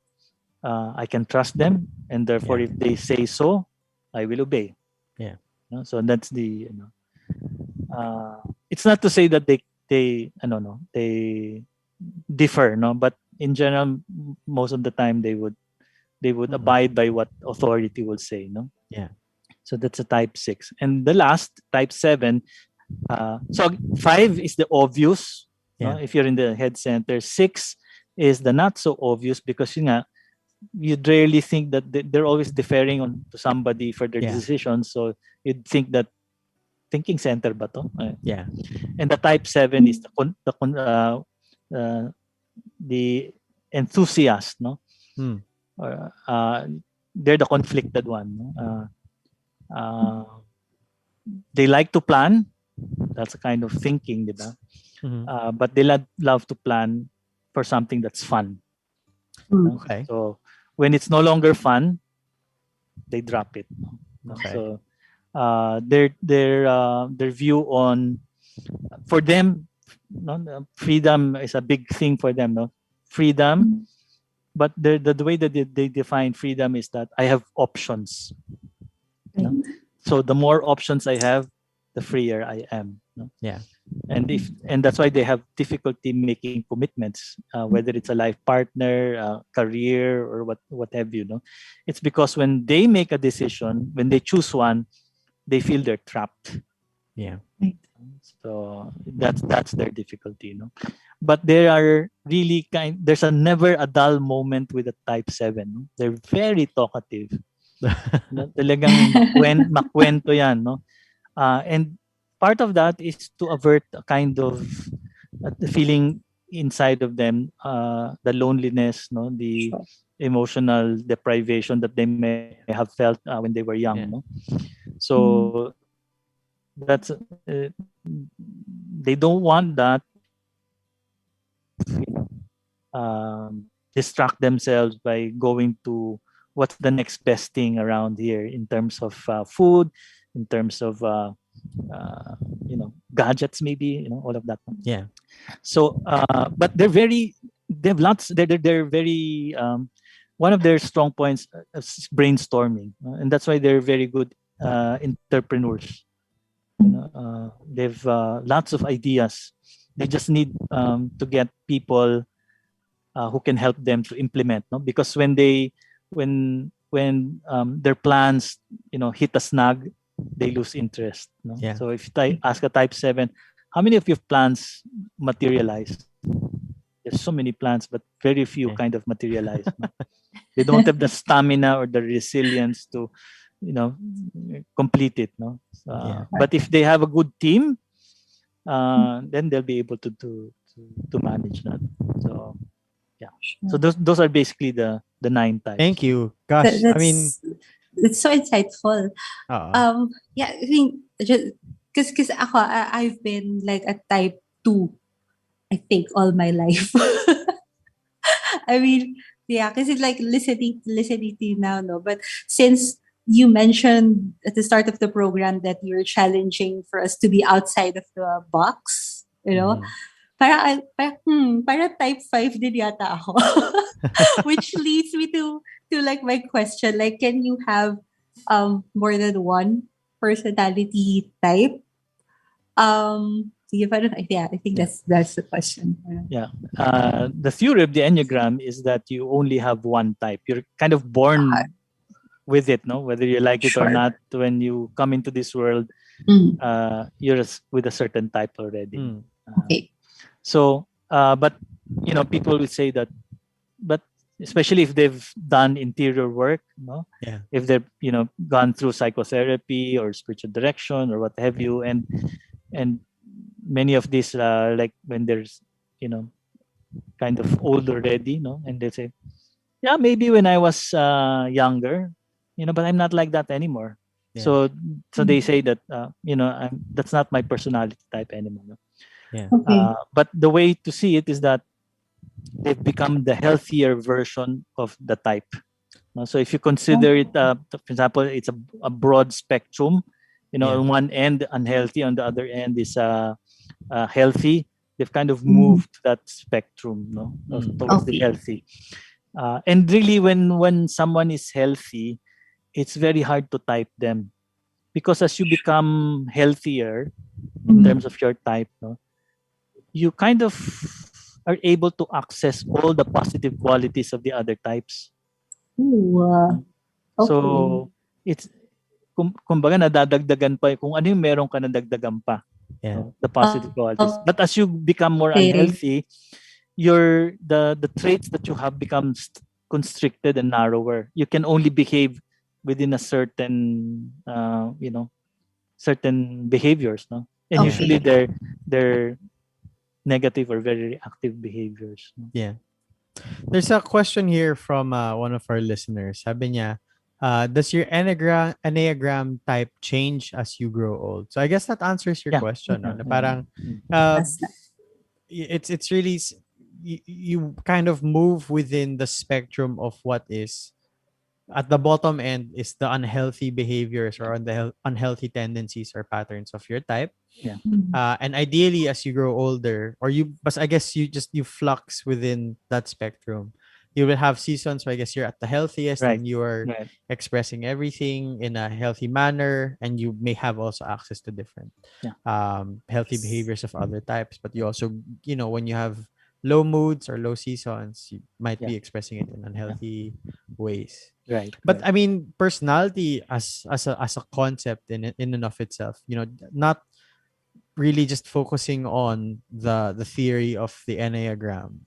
I can trust them, and therefore if they say so, I will obey. Yeah. So that's the it's not to say that they differ, no, but in general, most of the time they would abide by what authority will say, no. Yeah. So that's a type 6. And the last, type 7, so 5 is the obvious, no, if you're in the head center. 6 is the not so obvious, because you'd rarely think that they're always deferring on to somebody for their decisions. So you'd think that thinking center ba to? Yeah. And the type 7 is the enthusiast, no? They're the conflicted one, no? They like to plan. That's a kind of thinking, diba? But they love to plan for something that's fun. Okay. So when it's no longer fun, they drop it. Okay. So their view on, for them, no, freedom is a big thing for them, no? Freedom, but the way that they define freedom is that I have options. No? So the more options I have, the freer I am. No? Yeah. And that's why they have difficulty making commitments, whether it's a life partner, career, or what have you. No, it's because when they make a decision, when they choose one, they feel they're trapped. Yeah. So that's their difficulty. No, but there are really there's never a dull moment with a type 7. No? They're very talkative. No? Talagang makwento yan, no? And part of that is to avert a kind of the feeling inside of them, the loneliness, no, the emotional deprivation that they may have felt when they were young. No? So that's they don't want that. Distract themselves by going to what's the next best thing around here in terms of food, in terms of gadgets, maybe, all of that. Yeah. So, but they have lots. They're very. One of their strong points is brainstorming, and that's why they're very good entrepreneurs. They've lots of ideas. They just need to get people who can help them to implement. No, because when their plans, hit a snag, they lose interest. No? Yeah. So if I ask a type 7, how many of your plans materialize? There's so many plans, but very few kind of materialize. No? They don't have the stamina or the resilience to, complete it. No, but if they have a good team, then they'll be able to manage that. So, yeah. So those are basically the 9 types. Thank you. Gosh, it's so insightful. Yeah, I think because I've been like a type 2, I think, all my life. I mean, yeah, because it's like listening to you now, no. But since you mentioned at the start of the program that you're challenging for us to be outside of the box, para type 5 din yata ako. Which leads me to like my question, like, can you have more than one personality type? I think that's the question. Yeah. The theory of the Enneagram is that you only have one type. You're kind of born with it, no? Whether you like it or not, when you come into this world, you're with a certain type already. Okay. So, but people will say that, but especially if they've done interior work, if they've gone through psychotherapy or spiritual direction or what have you, and many of these like when there's kind of old already, and they say, yeah, maybe when I was younger, but I'm not like that anymore. Yeah. So they say that that's not my personality type anymore. No? Yeah. Okay. But the way to see it is that they've become the healthier version of the type. So if you consider it, for example, it's a broad spectrum. On one end unhealthy, on the other end is healthy. They've kind of moved to that spectrum, towards the healthy. And really, when someone is healthy, it's very hard to type them, because as you become healthier in terms of your type, you kind of are able to access all the positive qualities of the other types. Ooh, okay. So it's kumbaga nadadagdagan pa kung ano yung meron ka nadagdagan pa. Yeah. The positive qualities. But as you become more unhealthy, the traits that you have become constricted and narrower. You can only behave within a certain certain behaviors, no? And usually they're negative or very reactive behaviors. No? Yeah. There's a question here from one of our listeners. Sabi niya, does your Enneagram type change as you grow old? So I guess that answers your question. No? Parang, it's really, you kind of move within the spectrum of what is at the bottom end is the unhealthy behaviors or the unhealthy tendencies or patterns of your type. Yeah. And ideally, as you grow older, but I guess you flux within that spectrum. You will have seasons where I guess you're at the healthiest and you are expressing everything in a healthy manner, and you may have also access to different healthy behaviors of other types. But you also, when you have low moods or low seasons, you might be expressing it in unhealthy ways. Right. But I mean, personality as a concept in and of itself, not really just focusing on the theory of the Enneagram.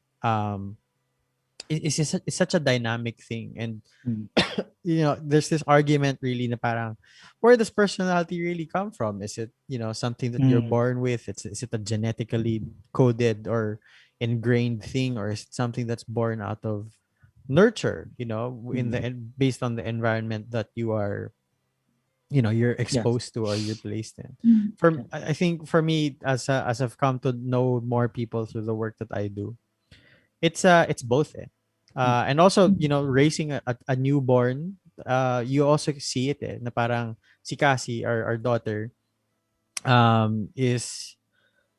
It's such a dynamic thing, and there's this argument really na parang, where does personality really come from? Is it something that you're born with? Is it a genetically coded or ingrained thing, or is it something that's born out of nurture? Based on the environment that you are, you're exposed to or you're placed in. I think for me, as I've come to know more people through the work that I do, it's both. And also, raising a newborn, you also see it na parang si Cassie, our daughter, is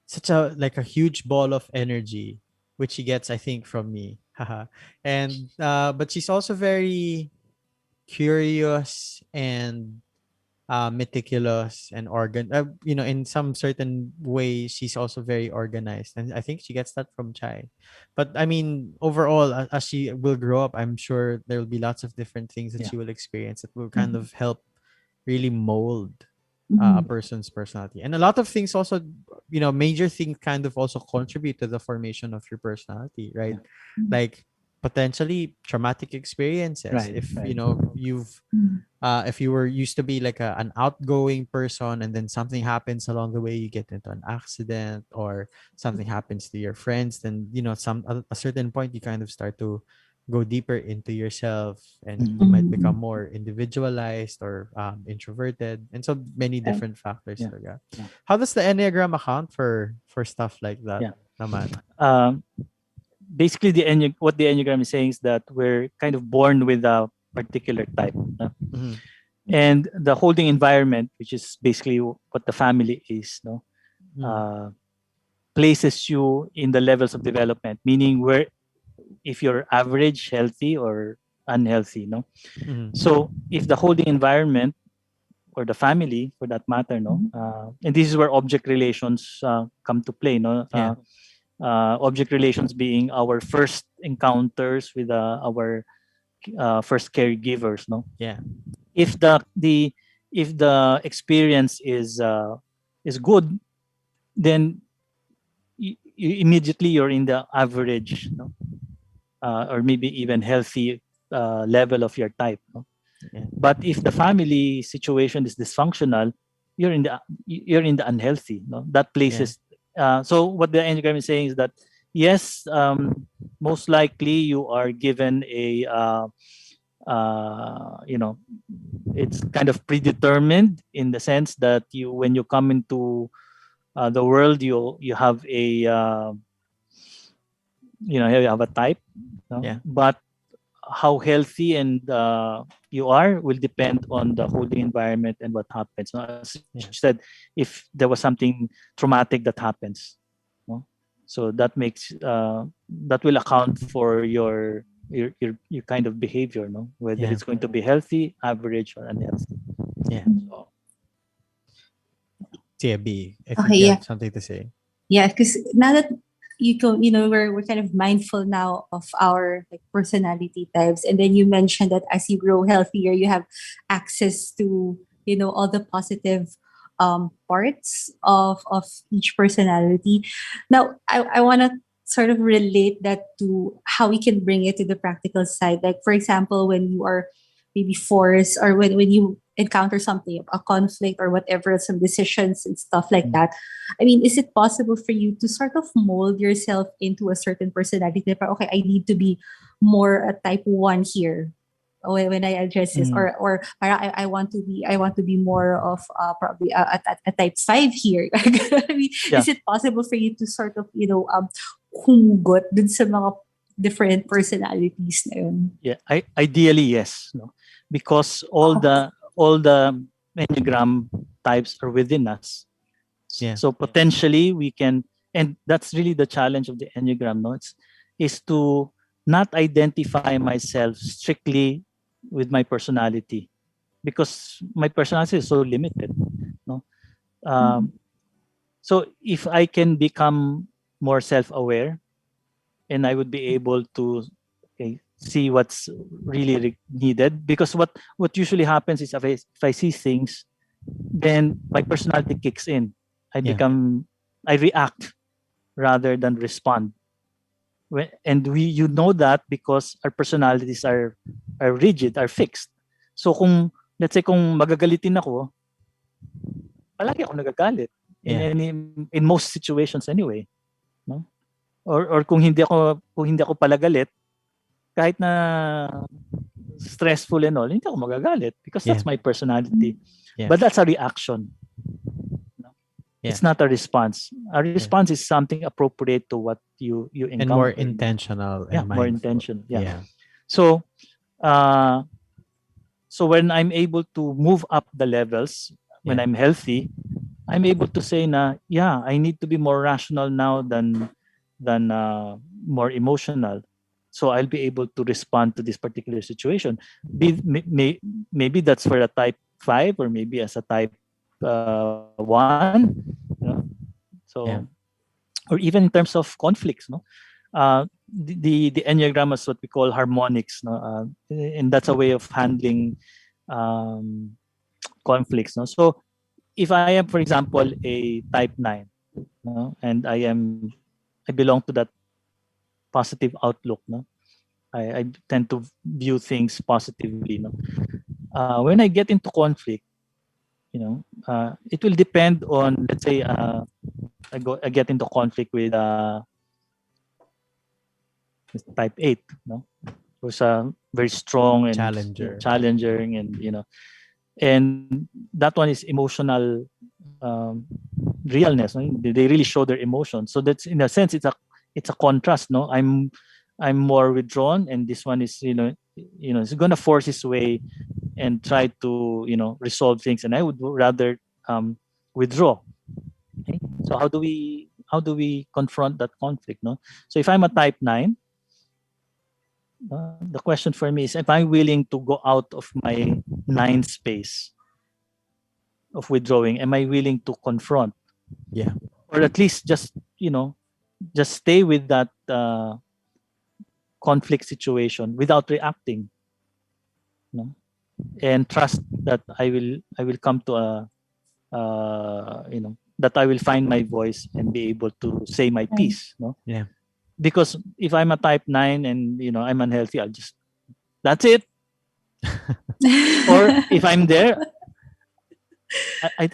such a huge ball of energy, which she gets, I think, from me. Haha. And but she's also very curious and meticulous and in some certain way she's also very organized, and I think she gets that from Chai. But I mean, overall, as she will grow up, I'm sure there will be lots of different things that she will experience that will kind of help really mold a person's personality. And a lot of things also, major things kind of also contribute to the formation of your personality, right? Like potentially traumatic experiences. Right, If right. you've if you were used to be like an outgoing person, and then something happens along the way, you get into an accident or something happens to your friends, then a certain point you kind of start to go deeper into yourself, and you might become more individualized or introverted, and so many different factors Yeah. like that. Yeah. How does the Enneagram account for stuff like that? Yeah. Naman? Basically, what the Enneagram is saying is that we're kind of born with a particular type. Mhm. And the holding environment, which is basically what the family is, places you in the levels of development, meaning where if you're average, healthy, or unhealthy. Mhm. So if the holding environment or the family, for that matter, and this is where object relations come to play. Yeah. Object relations being our first encounters with our first caregivers. Yeah. If the experience is good, then immediately you're in the average, or maybe even healthy level of your type. Yeah. But if the family situation is dysfunctional, you're in the unhealthy. That places. So what the Enneagram is saying is that yes, most likely you are given a it's kind of predetermined in the sense that when you come into the world, you have a you have a type. Yeah. But how healthy and you are will depend on the holding environment and what happens. As you said, if there was something traumatic that happens, so that makes that will account for your kind of behavior, whether it's going to be healthy, average, or unhealthy. Yeah. So, TB, I think Okay, you yeah. have something to say. Yeah, because now that we're kind of mindful now of our like personality types, and then you mentioned that as you grow healthier, you have access to all the positive parts of each personality. Now, I want to sort of relate that to how we can bring it to the practical side. Like for example, when you are maybe forced, or when you encounter something, a conflict or whatever, some decisions and stuff like that. I mean, is it possible for you to sort of mold yourself into a certain personality? Okay, I need to be more a type 1 here when I address this, or I want to be more of probably a type 5 here. I mean, is it possible for you to sort of humugot dun sa mga different personalities na yun? Yeah, ideally yes, because all the Enneagram types are within us. Yeah. So potentially we can, and that's really the challenge of the Enneagram, is to not identify myself strictly with my personality, because my personality is so limited. So if I can become more self-aware, and I would be able to see what's really needed, because what usually happens is if I see things, then my personality kicks in. I react rather than respond. And you know that because our personalities are rigid, are fixed. So let's say kung magagalitin ako, palagi ako nagagalit in most situations anyway, no? Or kung hindi ako pala galit, kahit na stressful and all, hindi ako magagalit because that's my personality. Yeah. But that's a reaction. It's not a response. A response is something appropriate to what you encounter. And more intentional and more mindful. intention. So so when I'm able to move up the levels, when I'm healthy, I'm able to say na, I need to be more rational now than more emotional. So I'll be able to respond to this particular situation. Maybe that's for a type 5 or maybe as a type 1. So, or even in terms of conflicts, the Enneagram is what we call harmonics, and that's a way of handling conflicts. So if I am, for example, a type 9, and I belong to that positive outlook, I tend to view things positively. When I get into conflict, it will depend on, let's say, I get into conflict with type 8, who's a very strong and challenging, and and that one is emotional realness. They really show their emotions. So that's, in a sense, it's a contrast. I'm more withdrawn, and this one is it's gonna force his way and try to resolve things, and I would rather withdraw. Okay? So how do we confront that conflict? So if I'm a type 9, the question for me is, if I'm willing to go out of my 9 space of withdrawing, am I willing to confront? Or at least just stay with that conflict situation without reacting, and trust that I will come to that I will find my voice and be able to say my piece. Because if I'm a type 9 and I'm unhealthy, that's it. Or if I'm there, I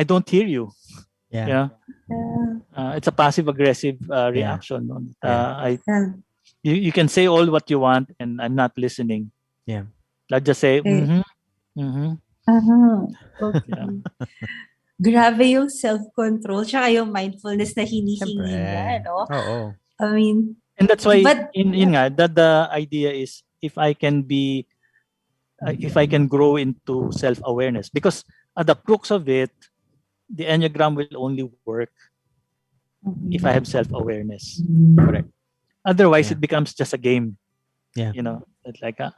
don't hear you. It's a passive aggressive reaction. You can say all what you want, and I'm not listening. I'll just say Okay. Grabe yung self-control tsaka yung mindfulness na hinihingi niya, I mean, and that's why that the idea is, if I can grow into self-awareness, because at the crux of it, the Enneagram will only work if I have self-awareness. Correct. Otherwise, it becomes just a game. It's like I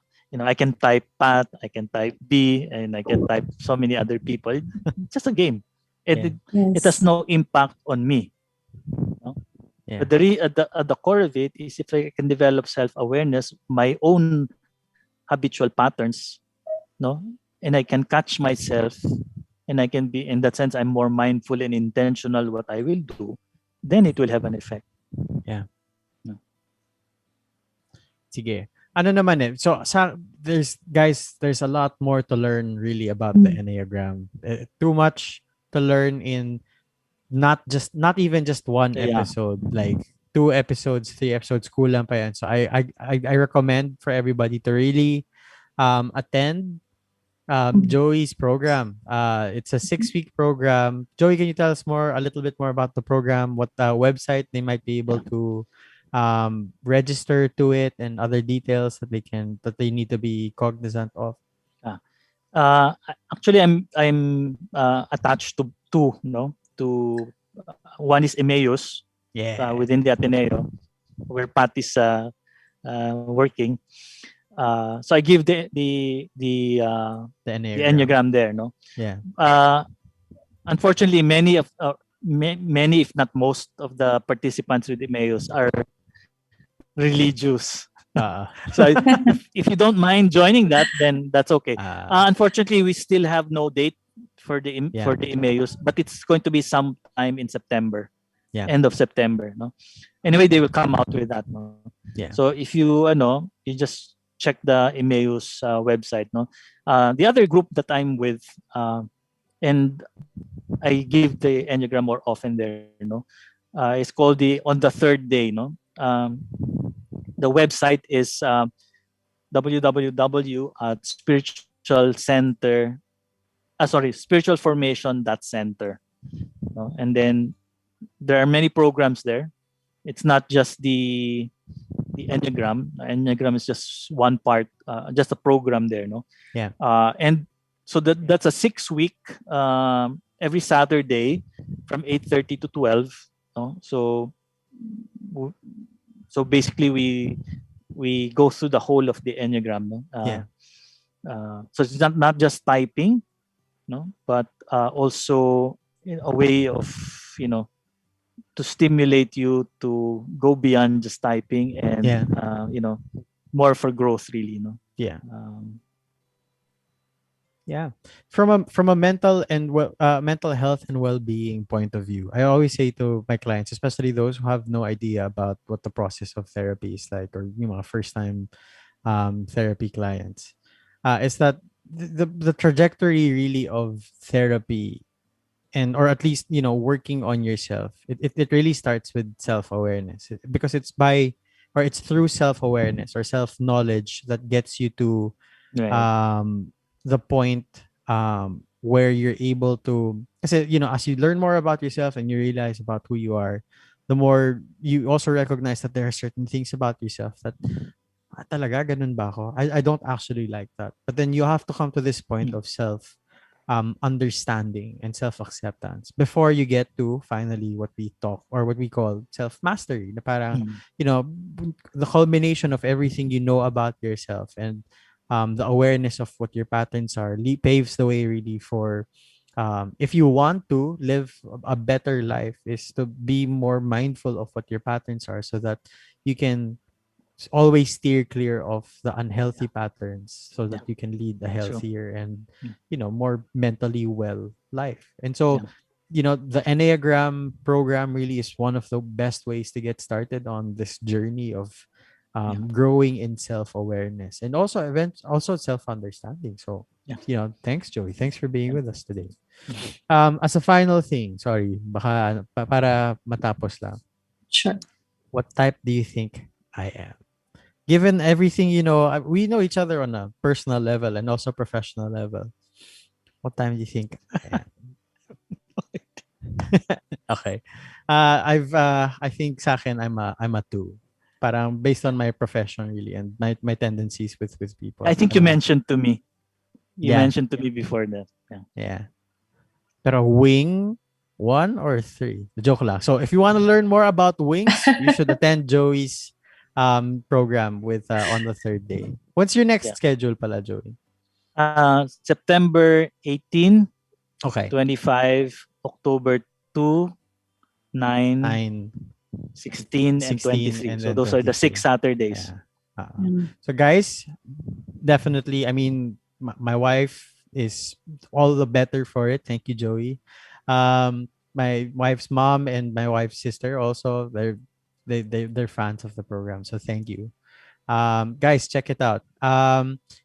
can type Pat, I can type B, and I can type so many other people. It's just a game. It has no impact on me. But at the core of it is, if I can develop self-awareness, my own habitual patterns, and I can catch myself, and I can be, in that sense, I'm more mindful and intentional what I will do, then it will have an effect. Sige. Ano naman so there's a lot more to learn really about the Enneagram. Too much to learn in not even just one episode, like 2 episodes, 3 episodes, kulang pa yan. So I recommend for everybody to really attend Joey's program. It's a 6-week program. Joey, can you tell us a little bit more about the program, what website they might be able to register to it, and other details that they need to be cognizant of? Actually, I'm attached to 2, one is Emmaus, within the Ateneo, where Pat is working. So I give the Enneagram there. Unfortunately, many, if not most, of the participants with Emmaus are religious. So if you don't mind joining that, then that's okay. Unfortunately, we still have no date for the Emmaus, but it's going to be sometime in September, end of September. Anyway, they will come out with that. So if you you just check the Emmaus website. The other group that I'm with, and I give the Enneagram more often there. It's called On the Third Day. The website is spiritualformation.center. no? And then there are many programs there. It's not just the Enneagram. Enneagram is just one part, just a program there, no? Yeah. And so that's a 6-week, every Saturday from 8:30 to 12. No? So basically we go through the whole of the Enneagram. No? So it's not just typing, no, but also a way of, to stimulate you to go beyond just typing and more for growth, really, no. From a mental health and well-being point of view, I always say to my clients, especially those who have no idea about what the process of therapy is like, or first time therapy clients, is that the trajectory really of therapy, and or at least working on yourself, it really starts with self-awareness, because it's through self-awareness or self-knowledge that gets you to the point where you're able to, kasi as you learn more about yourself and you realize about who you are, the more you also recognize that there are certain things about yourself that talaga ganun ba ako? I don't actually like that. But then you have to come to this point of self understanding and self-acceptance before you get to finally what we call self-mastery, na parang the culmination of everything you know about yourself, and the awareness of what your patterns are paves the way really for if you want to live a better life, is to be more mindful of what your patterns are, so that you can always steer clear of the unhealthy patterns, so that you can lead a healthier and more mentally well life. And so the Enneagram program really is one of the best ways to get started on this journey of growing in self-awareness and also self-understanding. So thanks, Joey, thanks for being with us today. As a final thing, sorry, baka para matapos lang, sure, what type do you think I am? Given everything, we know each other on a personal level and also professional level. What time do you think I am? Okay. I think sa akin, I'm a 2. Parang based on my profession really, and my tendencies with people. I think you mentioned to me. You mentioned to me before that. Yeah. Pero wing 1 or 3? Joke lang. So if you want to learn more about wings, you should attend Joey's program with on the 3rd day. What's your next schedule pala, Joey? September 18, okay, 25, October 2, 9, 16, and 23. And so those 23. Are the 6 Saturdays. So guys, definitely, I mean, my wife is all the better for it. Thank you, Joey. My wife's mom and my wife's sister also, they're fans of the program, so thank you. Guys, check it out.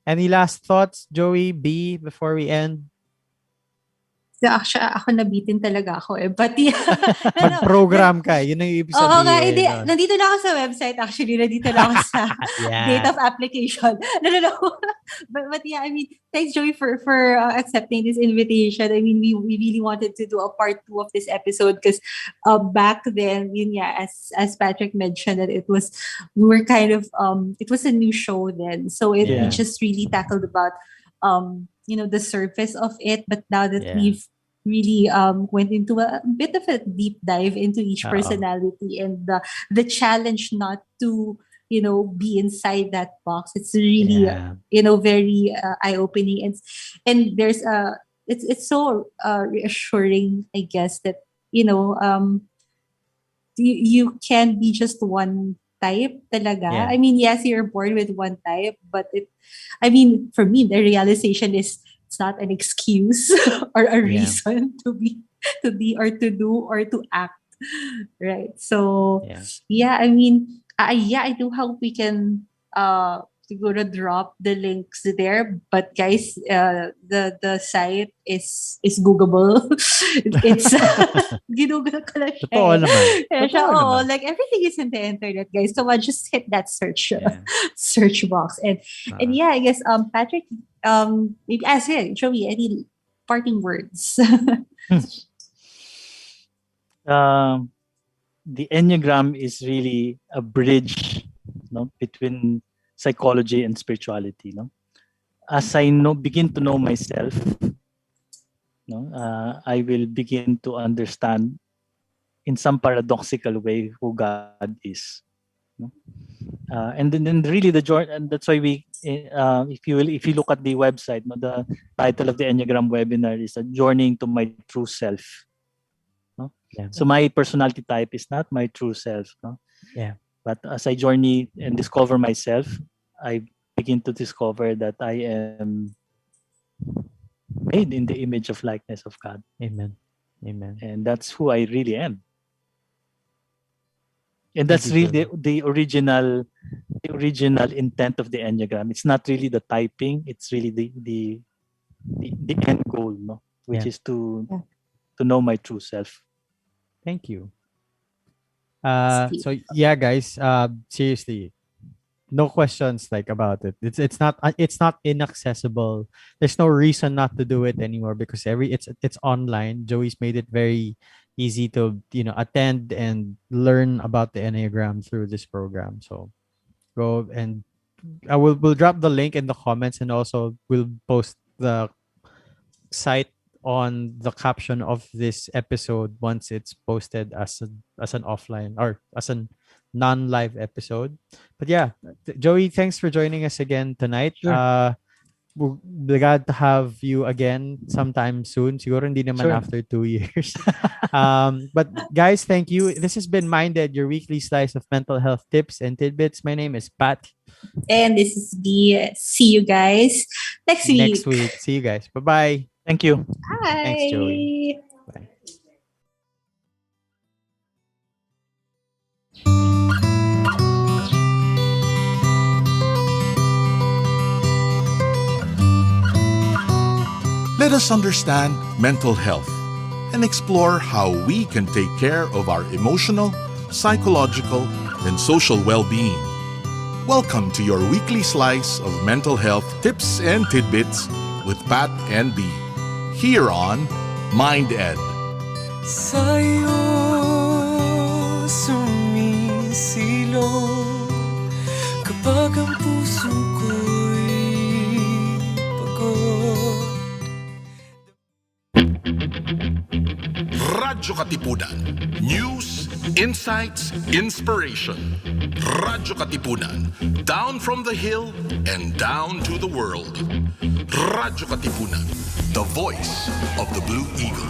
Any last thoughts, Joey, B, before we end? Actually, ako nabitin talaga ako eh. But mag-program ka, yun ang ibig sabihin. Oo nga, hindi. Nandito na ako sa website actually. Nandito na ako sa date of application. No. But yeah, I mean, thanks Joey for accepting this invitation. I mean, we really wanted to do a part 2 of this episode because back then, yun yeah, as Patrick mentioned, that it was a new show then. So we just really tackled about the surface of it, but now that we've really went into a bit of a deep dive into each personality and the challenge not to be inside that box, it's really very eye-opening, and there's it's so reassuring, I guess, that you can be just one type talaga. I mean, yes, you're born with one type, but for me, the realization is it's not an excuse or a reason to be or to do or to act, right? So I mean, I do hope we can siguro drop the links there, but guys, the site is Googleable. It's ginugol ko lang siya. Totoo naman. Like everything is in the internet, guys. So just hit that search box, and I guess Patrick, maybe Joey, any parting words? the Enneagram is really a bridge, between psychology and spirituality. As I begin to know myself, I will begin to understand in some paradoxical way who God is. And then really the journey, and that's why we, if you look at the website, the title of the Enneagram webinar is a journeying to my true self. Yeah. So my personality type is not my true self. Yeah. But as I journey and discover myself, I begin to discover that I am made in the image of likeness of God. Amen. Amen. And that's who I really am. And that's really the original intent of the Enneagram. It's not really the typing, it's really the end goal, which is to know my true self. Thank you. So yeah, guys, seriously, no questions about it. It's not inaccessible. There's no reason not to do it anymore because it's online. Joey's made it very easy to attend and learn about the Enneagram through this program. So go and we'll drop the link in the comments, and also we'll post the site on the caption of this episode once it's posted as an offline or as a non-live episode. But yeah, Joey, thanks for joining us again tonight. Sure. We're glad to have you again sometime soon. Siguro hindi naman after 2 years. But guys, thank you. This has been MindEd, your weekly slice of mental health tips and tidbits. My name is Pat. And this is B. See you guys next week. See you guys. Bye-bye. Thank you. Bye. Thanks, Joey. Bye. Let us understand mental health and explore how we can take care of our emotional, psychological, and social well-being. Welcome to your weekly slice of mental health tips and tidbits with Pat and B. Here on MindEd. Sa'yo sumisilong kapag ang puso ko'y pagod. Radyo-katipunan. News, insights, inspiration. Radyo-katipunan. Down from the hill and down to the world. Radyo-katipunan. The voice of the Blue Eagle.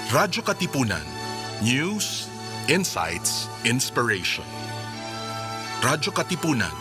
Radyo-katipunan. News, insights, inspiration. Radyo-katipunan.